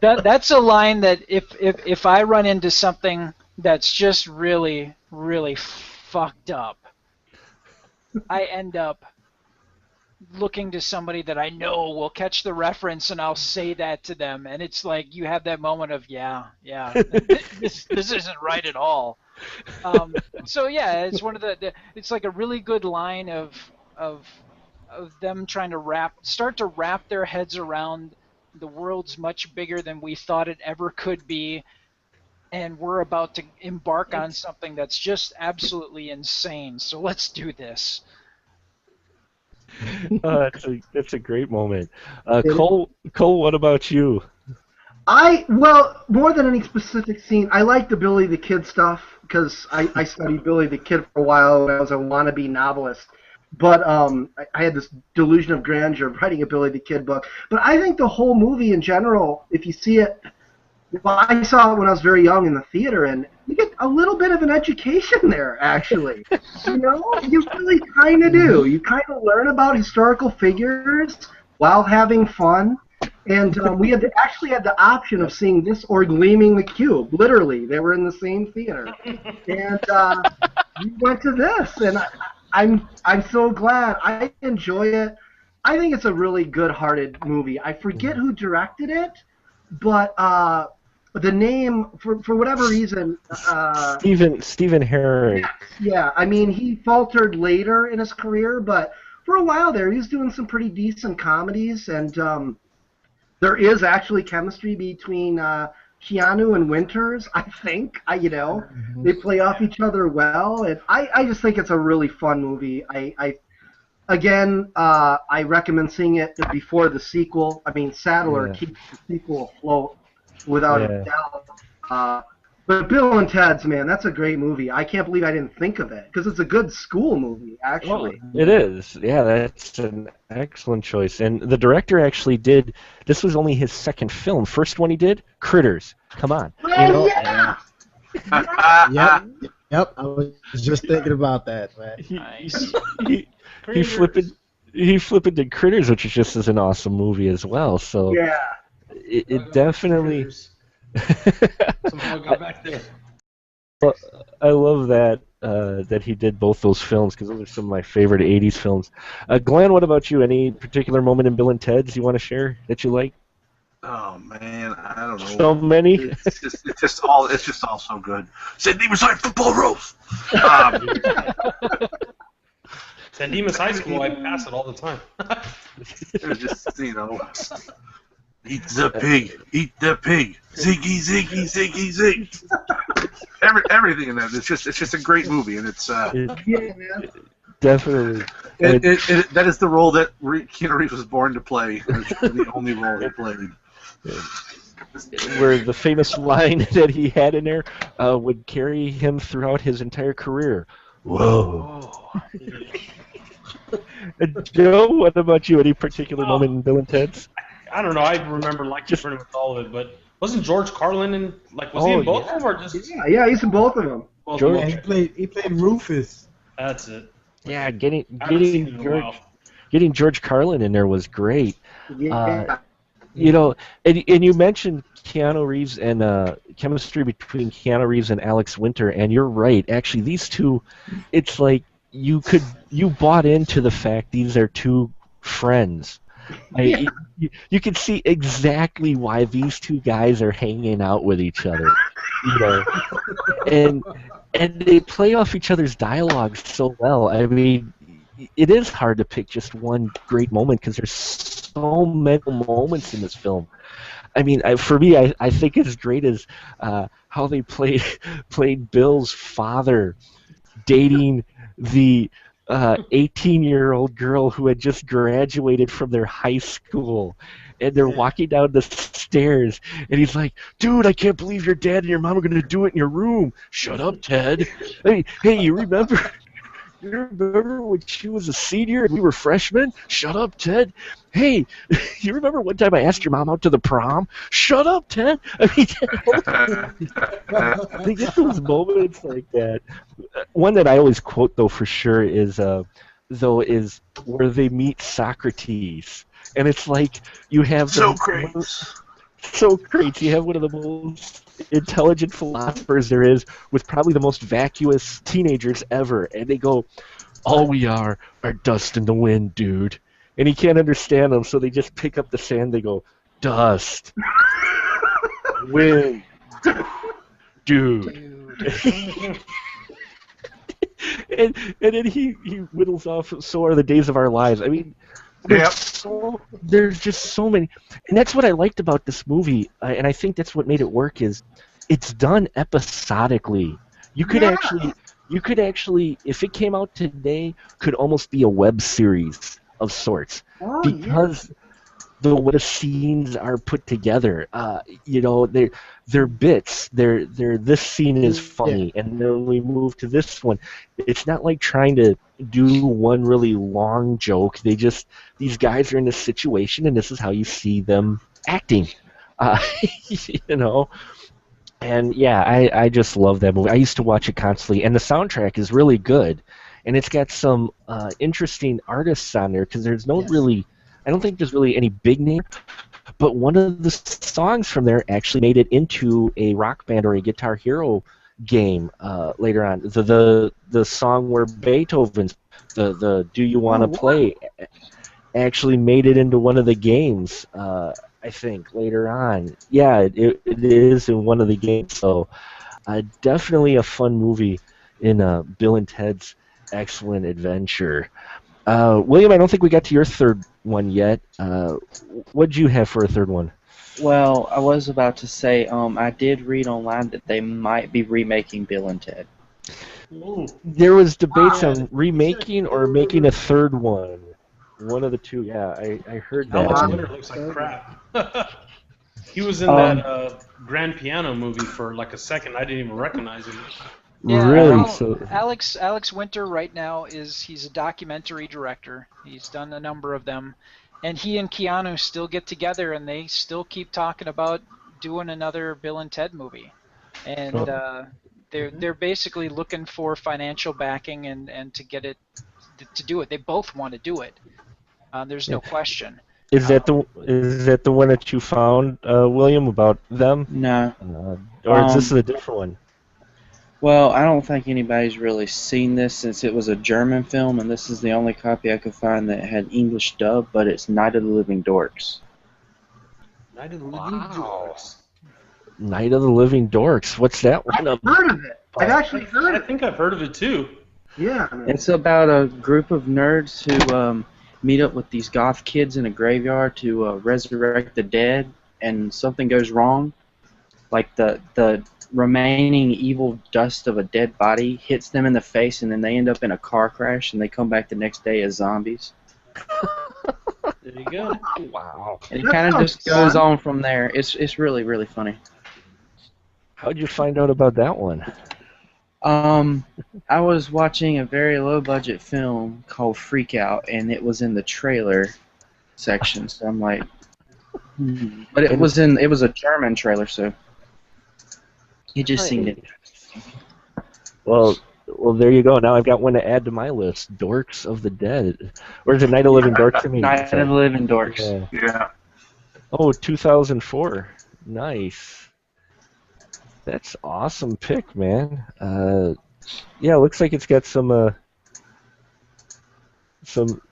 that's a line that if I run into something that's just really, really fucked up, I end up looking to somebody that I know will catch the reference, and I'll say that to them, and it's like you have that moment of this isn't right at all. So yeah, it's one of it's like a really good line of of them trying to start to wrap their heads around the world's much bigger than we thought it ever could be, and we're about to embark on something that's just absolutely insane. So let's do this. It's a great moment. Cole, what about you? Well, more than any specific scene, I like the Billy the Kid stuff because I studied Billy the Kid for a while when I was a wannabe novelist. But I had this delusion of grandeur of writing a Billy the Kid book. But I think the whole movie in general, if you see it, well, I saw it when I was very young in the theater, and you get a little bit of an education there, actually. You know, you really kind of do. You kind of learn about historical figures while having fun. And we actually had the option of seeing this or Gleaming the Cube. Literally, they were in the same theater, and we went to this. And I'm so glad. I enjoy it. I think it's a really good-hearted movie. I forget who directed it, but the name, for whatever reason, Stephen Herring. Yeah, I mean, he faltered later in his career, but for a while there, he was doing some pretty decent comedies, and there is actually chemistry between Keanu and Winters, I think. They play off each other well, and I just think it's a really fun movie. I recommend seeing it before the sequel. I mean, Sadler keeps the sequel afloat without a doubt. But Bill and Ted's, man, that's a great movie. I can't believe I didn't think of it, because it's a good school movie, actually. Oh, it is. Yeah, that's an excellent choice. And the director actually this was only his second film. First one he did, Critters. Come on. Oh, yeah! Yep, I was just thinking about that, man. He flipped did Critters, which is just as an awesome movie as well. So yeah, it definitely. Somehow got back there. Well, I love that he did both those films because those are some of my favorite '80s films. Glenn, what about you? Any particular moment in Bill and Ted's you want to share that you like? Oh man, I don't know. So many. It's just all so good. St. Demas High football rules. San Dimas High School, I pass it all the time. It was just eat the pig, ziggy, ziggy, ziggy, zig. Everything in that. It's just a great movie, and it's definitely. That is the role that Keanu Reeves was born to play. It's the only role he played. Where the famous line that he had in there would carry him throughout his entire career. Whoa. Joe, what about you? Any particular moment in Bill and Ted's? I don't know. I remember liking pretty much all of it, but wasn't George Carlin in? Was he in both of them, or just? Yeah, he's in both of them. George, he played Rufus. That's it. Yeah, getting George Carlin in there was great. Yeah. And you mentioned Keanu Reeves and chemistry between Keanu Reeves and Alex Winter, and you're right. Actually, these two, it's like you bought into the fact these are two friends. You can see exactly why these two guys are hanging out with each other, and they play off each other's dialogue so well. I mean, it is hard to pick just one great moment because there's so many moments in this film. I mean, for me, I think as great as how they played Bill's father dating the 18-year-old girl who had just graduated from their high school, and they're walking down the stairs, and he's like, "Dude, I can't believe your dad and your mom are going to do it in your room." "Shut up, Ted." Hey, you remember when she was a senior and we were freshmen? "Shut up, Ted." "Hey, you remember one time I asked your mom out to the prom?" "Shut up, Ted." I mean, they get those moments like that. One that I always quote, though, for sure, is where they meet Socrates. And it's like you have Socrates. You have one of the most intelligent philosophers there is with probably the most vacuous teenagers ever. And they go, "All we are dust in the wind, dude." And he can't understand them, so they just pick up the sand. They go, "Dust, wind, dude." and then he whittles off. So are the days of our lives. I mean, Yep. there's just so many, and that's what I liked about this movie, and I think that's what made it work is it's done episodically. You could Yeah. actually, if it came out today, could almost be a web series of sorts Oh, because the way the scenes are put together. You know, they're bits. They're this scene is funny, and then we move to this one. It's not like trying to do one really long joke. These guys are in this situation, and this is how you see them acting. You know. And yeah, I just love that movie. I used to watch it constantly, and the soundtrack is really good, and it's got some interesting artists on there because there's no really, I don't think there's really any big name, but one of the songs from there actually made it into a Rock Band or a Guitar Hero game later on. The song where Beethoven's the Do You Want to Play actually made it into one of the games. I think later on. Yeah, it is in one of the games. So definitely a fun movie in Bill and Ted's Excellent Adventure. William, I don't think we got to your third one yet. What did you have for a third one? Well, I was about to say, I did read online that they might be remaking Bill and Ted. Ooh. There was debates on remaking or making a third one. One of the two, yeah. I heard that. Alex Winter looks like crap. He was in that Grand Piano movie for like a second. I didn't even recognize him. Yeah, Really? well, So Alex Winter right now he's a documentary director. He's done a number of them, and he and Keanu still get together, and they still keep talking about doing another Bill and Ted movie, and they're basically looking for financial backing and to get it to do it. They both want to do it. There's no question. is that the one that you found, William, about them? No. Or is this a different one? Well, I don't think anybody's really seen this since it was a German film, and this is the only copy I could find that had English dub, but it's Night of the Living Dorks. Night of the Living Dorks. Night of the Living Dorks. What's that one? I've heard of it. I've actually heard I of it. think I've heard of it too. Yeah. It's about a group of nerds who meet up with these goth kids in a graveyard to resurrect the dead, and something goes wrong. Like the remaining evil dust of a dead body hits them in the face, and then they end up in a car crash, and they come back the next day as zombies. There you go. Wow. And it That kind of sounds just goes fun. on from there. It's really, really funny. How'd you find out about that one? I was watching a very low-budget film called Freak Out, and it was in the trailer section. So I'm like, but it was a German trailer, so it just seemed interesting. Well, there you go. Now I've got one to add to my list. Dorks of the Dead. Or is it Night of the Living Dorks? I mean, Night of the Living Dorks. Yeah. Oh, 2004. Nice. That's awesome pick, man. Yeah, looks like it's got some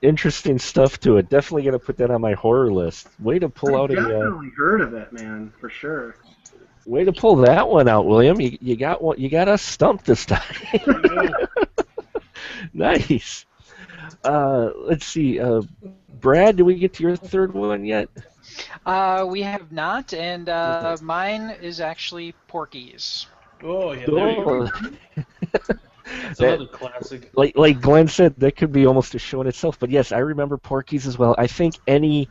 interesting stuff to it. Definitely gonna put that on my horror list. Way to pull out I've a definitely heard of it, man, for sure. way to pull that one out, William. You got one. You got us stumped this time. Nice. Let's see. Brad, did we get to your third one yet? We have not, and mine is actually Porky's. Oh yeah. There you go. That's another classic. Like Glenn said, that could be almost a show in itself. But yes, I remember Porky's as well. I think any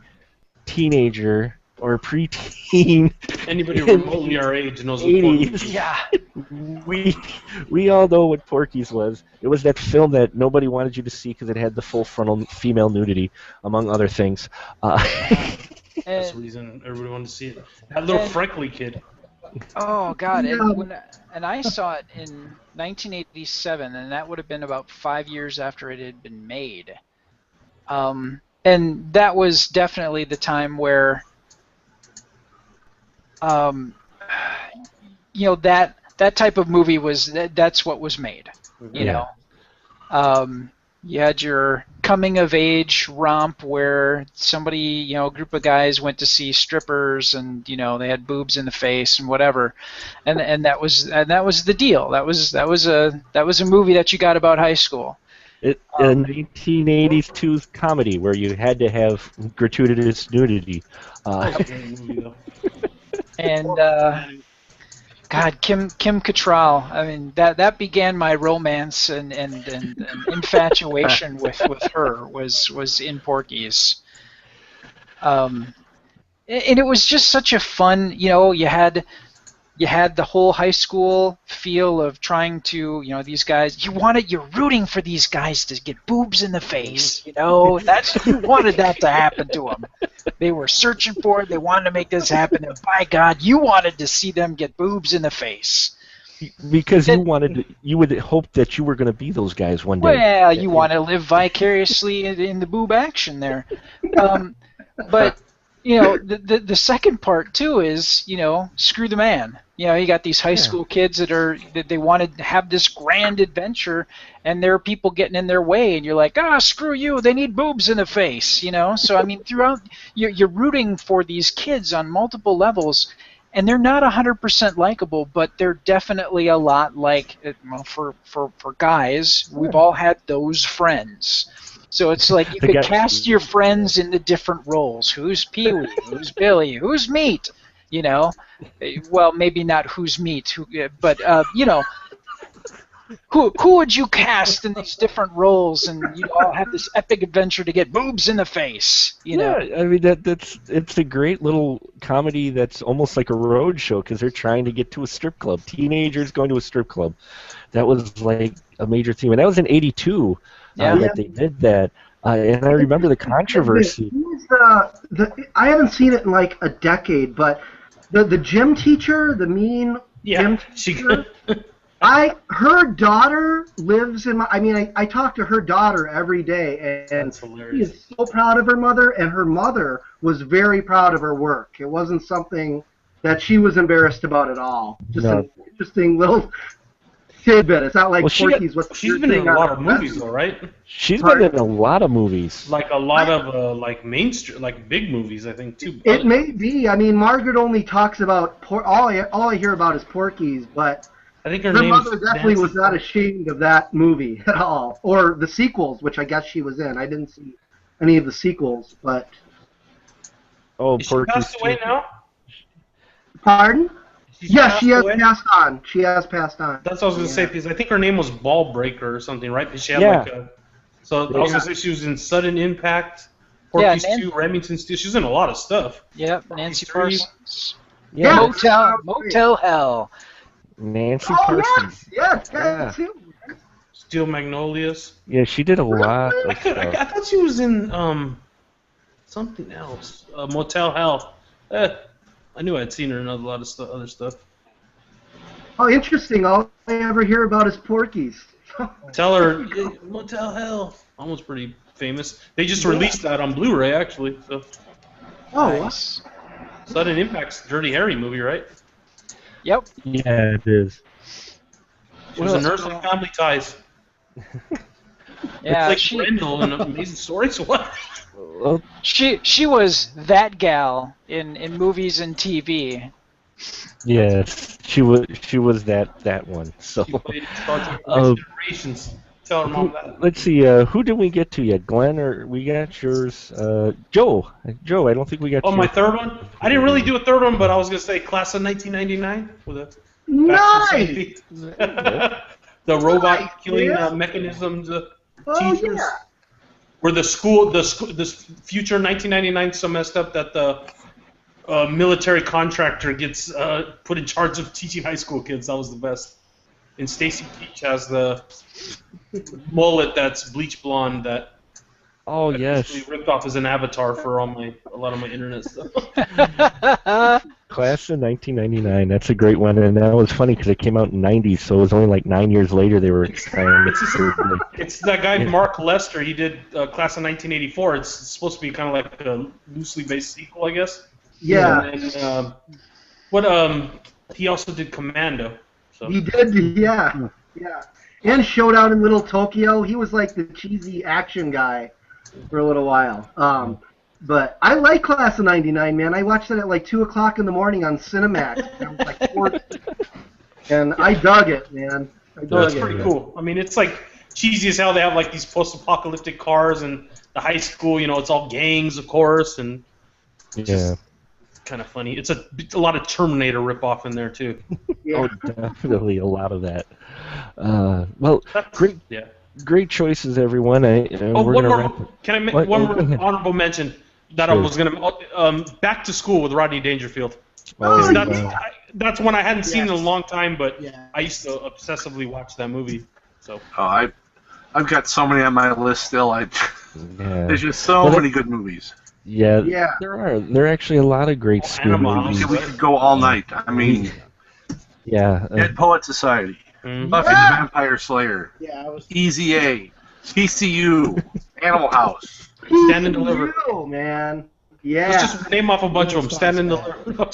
teenager or preteen, Anybody remotely our age knows what Porky is. Yeah. we all know what Porky's was. It was that film that nobody wanted you to see because it had the full frontal female nudity, among other things. That's the reason everybody wanted to see it. That little freckly kid. Oh God! Yeah. And I saw it in 1987, and that would have been about 5 years after it had been made. And that was definitely the time where, you know, that type of movie was that's what was made. You know, you had your coming of age romp where somebody, a group of guys went to see strippers and they had boobs in the face and whatever, and that was the deal. That was a movie that you got about high school. A 1982 comedy where you had to have gratuitous nudity. And God, Kim Cattrall. I mean, that began my romance and infatuation with her was in Porky's. And it was just such a fun. You had the whole high school feel of trying to, these guys. You're rooting for these guys to get boobs in the face. You wanted that to happen to them. They were searching for it. They wanted to make this happen, and by God, you wanted to see them get boobs in the face. Because you would hope that you were going to be those guys one day. Well, you want to live vicariously in the boob action there, but. The second part too is screw the man. You got these high school kids that they wanted to have this grand adventure, and there are people getting in their way, and you're like, screw you, they need boobs in the face. So I mean, throughout you're rooting for these kids on multiple levels, and they're not 100% likable, but they're definitely a lot like for guys. We've all had those friends. So it's like you could cast your friends in the different roles. Who's Pee-wee? Who's Billy? Who's Meat? Well, maybe not who's Meat, but who would you cast in these different roles, and you all have this epic adventure to get boobs in the face? Yeah, I mean it's a great little comedy that's almost like a road show because they're trying to get to a strip club. Teenagers going to a strip club. That was like a major theme, and that was in '82. That they did that, and I remember the controversy. I haven't seen it in like a decade, but the gym teacher, the mean gym teacher, her daughter lives in my. I mean, I talk to her daughter every day, and she is so proud of her mother, and her mother was very proud of her work. It wasn't something that she was embarrassed about at all. Just an interesting little tidbit. It's not like Porky's. She's been in a lot of movies, though, right? She's been in a lot of movies. Like a lot of like mainstream, like big movies, I think too. It may be. I mean, Margaret only talks about all I hear about is Porky's, but I think her mother definitely was not ashamed of that movie at all, or the sequels, which I guess she was in. I didn't see any of the sequels, but. Is she passed away now? Pardon? Yes, she has passed on. She has passed on. That's what I was going to say, because I think her name was Ball Breaker or something, right? Because she had like a... So I was going to say she was in Sudden Impact, Porky's 2, Remington Steele. She's in a lot of stuff. Yep, Nancy Parsons. Yeah, Motel Hell. Nancy Parsons. Yes. Steel Magnolias. Yeah, she did a lot of stuff. I thought she was in something else. Motel Hell. I knew I'd seen her in a lot of other stuff. Oh, interesting. All I ever hear about is Porky's. Tell her, Motel Hell. Almost pretty famous. They just released that on Blu-ray, actually. So. Oh, nice. Sudden Impact's Dirty Harry movie, right? Yep. Yeah, it is. She was a nurse on Family Ties. Yeah, it's like Brendel in Amazing Stories. What? She was that gal in movies and TV. Yes, she was that one. So. She played Star Trek Generations. Tell her mom that. Let's see. Who didn't we get to yet? Glenn, or we got yours? Joe. Joe, I don't think we got. Oh, my third one. I didn't really do a third one, but I was gonna say Class of 1999 with a. Nice. The robot killing mechanisms. Teachers. Yeah. Where this future 1999 so messed up that the military contractor gets put in charge of teaching high school kids. That was the best. And Stacy Keach has the mullet that's bleach blonde that. Oh yes. Ripped off as an avatar for a lot of my internet stuff. Class of 1999. That's a great one, and that was funny because it came out in '90s, so it was only like 9 years later they were trying. It's that guy Mark Lester. He did Class of 1984. It's supposed to be kind of like a loosely based sequel, I guess. Yeah. And he also did Commando. So. He did, yeah. And Showdown in Little Tokyo. He was like the cheesy action guy for a little while. But I like Class of '99, man. I watched it at like 2 o'clock in the morning on Cinemax. I was like 14. And I dug it, man. No, it's pretty cool. I mean, it's like cheesy as hell. They have like these post-apocalyptic cars and the high school. You know, it's all gangs, of course, and Yeah. kind of funny. It's a lot of Terminator ripoff in there too. Oh, definitely a lot of that. Well, great choices, everyone. We're one gonna more. Can I make one more honorable mention that I was gonna Back to School with Rodney Dangerfield. That's one I hadn't seen in a long time, but I used to obsessively watch that movie. So. Oh, I've got so many on my list still. There's just so many good movies. Yeah, there are actually a lot of great school movies. We could go all night. I mean, Dead Poet Society, Buffy the Vampire Slayer, Easy A, TCU, Animal House, Stand and Deliver. Man. Yeah. Let's just name off a bunch of them. Stand and Deliver.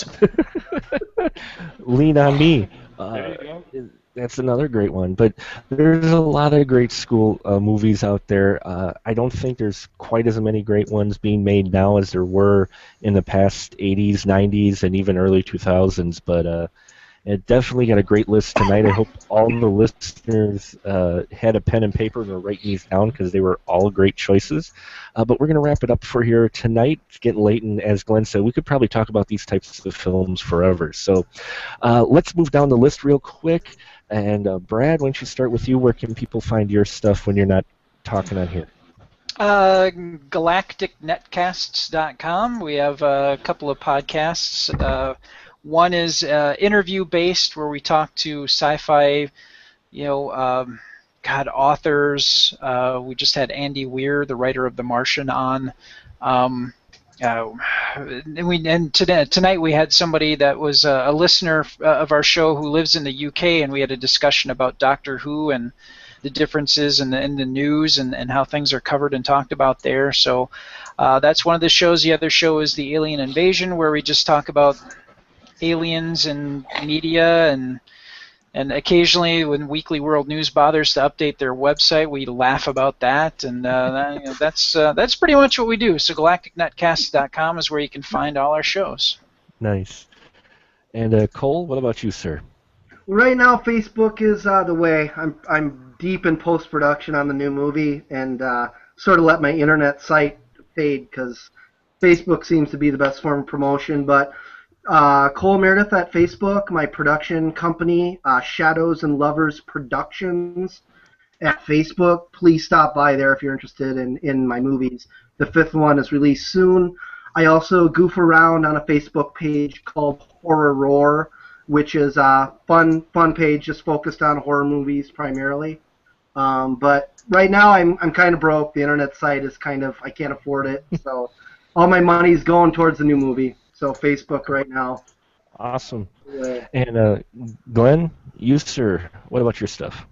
Lean on Me. There you go. That's another great one. But there's a lot of great school movies out there. I don't think there's quite as many great ones being made now as there were in the past 80s, 90s, and even early 2000s. But it definitely got a great list tonight. I hope all the listeners had a pen and paper and were writing these down because they were all great choices. But we're going to wrap it up for here tonight. It's getting late, and as Glenn said, we could probably talk about these types of films forever. So let's move down the list real quick. And Brad, why don't you start with you? Where can people find your stuff when you're not talking on here? GalacticNetcasts.com. We have a couple of podcasts. One is interview-based, where we talk to sci-fi, authors. We just had Andy Weir, the writer of The Martian, on. Tonight we had somebody that was a listener of our show who lives in the UK, and we had a discussion about Doctor Who and the differences in the news and how things are covered and talked about there. So that's one of the shows. The other show is the Alien Invasion, where we just talk about aliens and media, and occasionally when Weekly World News bothers to update their website, we laugh about that, and that's pretty much what we do. So GalacticNetcasts.com is where you can find all our shows. Nice. And Cole, what about you, sir? Right now, Facebook is the way. I'm deep in post-production on the new movie, and sort of let my internet site fade because Facebook seems to be the best form of promotion, but Cole Meredith at Facebook, my production company, Shadows and Lovers Productions at Facebook. Please stop by there if you're interested in my movies. The 5th one is released soon. I also goof around on a Facebook page called Horror Roar, which is a fun page just focused on horror movies primarily. But right now I'm kind of broke. The internet site is I can't afford it, so all my money's going towards the new movie. So Facebook right now. Awesome. And Glenn, you, sir, what about your stuff?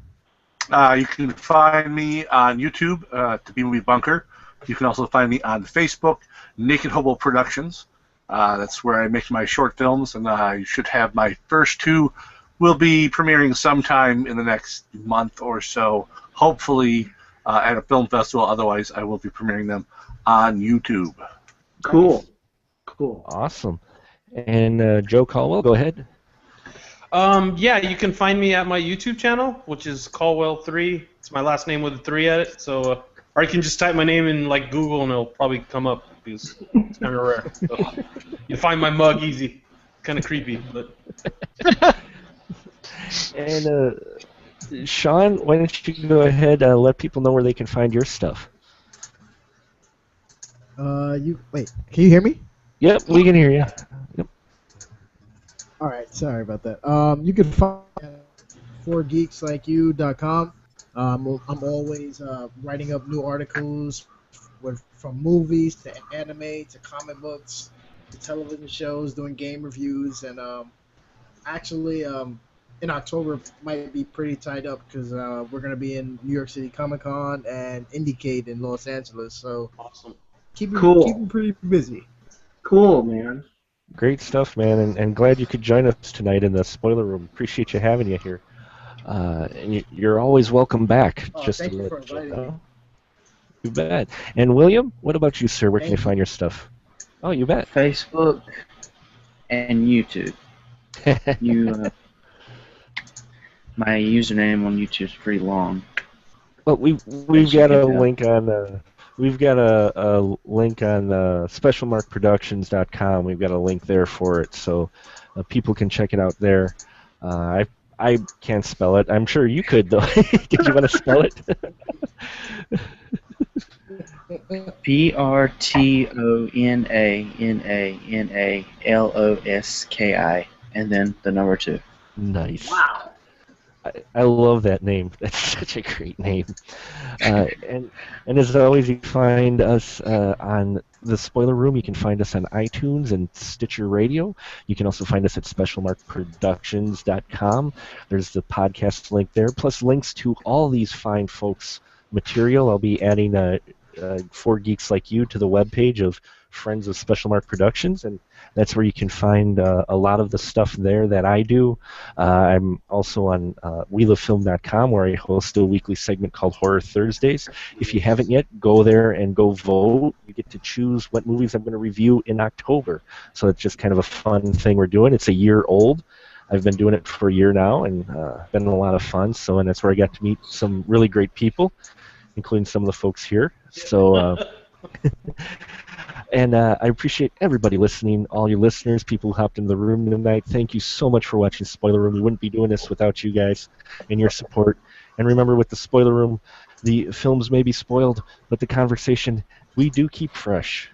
You can find me on YouTube, to be Movie Bunker. You can also find me on Facebook, Naked Hobo Productions. That's where I make my short films, and I should have my first 2 will be premiering sometime in the next month or so, hopefully at a film festival. Otherwise, I will be premiering them on YouTube. Cool. Awesome. And Joe Caldwell, go ahead. You can find me at my YouTube channel, which is Caldwell3. It's my last name with a 3 at it. So, or you can just type my name in Google, and it'll probably come up because it's kind of rare. So, you find my mug easy. Kind of creepy, but. And Sean, why don't you go ahead and let people know where they can find your stuff? Wait, can you hear me? Yep, we can hear you. Yep. All right, sorry about that. You can find me at forgeekslikeYou.com. I'm always writing up new articles from movies to anime to comic books to television shows, doing game reviews, and actually in October might be pretty tied up because we're going to be in New York City Comic Con and IndieCade in Los Angeles. So awesome. Keeping pretty busy. Cool, man. Great stuff, man, and glad you could join us tonight in the spoiler room. Appreciate you having you here. And you're always welcome back. Just Thank to you let for you inviting me. know. You bet. And William, what about you, sir? Where can you Thank find your stuff? Oh, you bet. Facebook and YouTube. My username on YouTube is pretty long. Well, we've As you got can a tell. link on link on specialmarkproductions.com. We've got a link there for it, so people can check it out there. I can't spell it. I'm sure you could though. Did you want to spell it? PRTONANALOSKI, and then the number 2. Nice. Wow. I love that name. That's such a great name. And as always, you can find us on the Spoiler Room. You can find us on iTunes and Stitcher Radio. You can also find us at specialmarkproductions.com. There's the podcast link there, plus links to all these fine folks' material. I'll be adding for Geeks Like You to the webpage of Friends of Special Mark Productions, and that's where you can find a lot of the stuff there that I do. I'm also on WeLoveFilm.com, where I host a weekly segment called Horror Thursdays. If you haven't yet, go there and go vote. You get to choose what movies I'm going to review in October. So it's just kind of a fun thing we're doing. It's a year old. I've been doing it for a year now, and been a lot of fun. So, and that's where I got to meet some really great people, including some of the folks here. So. And I appreciate everybody listening, all your listeners, people who hopped into the room tonight. Thank you so much for watching Spoiler Room. We wouldn't be doing this without you guys and your support. And remember, with the Spoiler Room, the films may be spoiled, but the conversation we do keep fresh.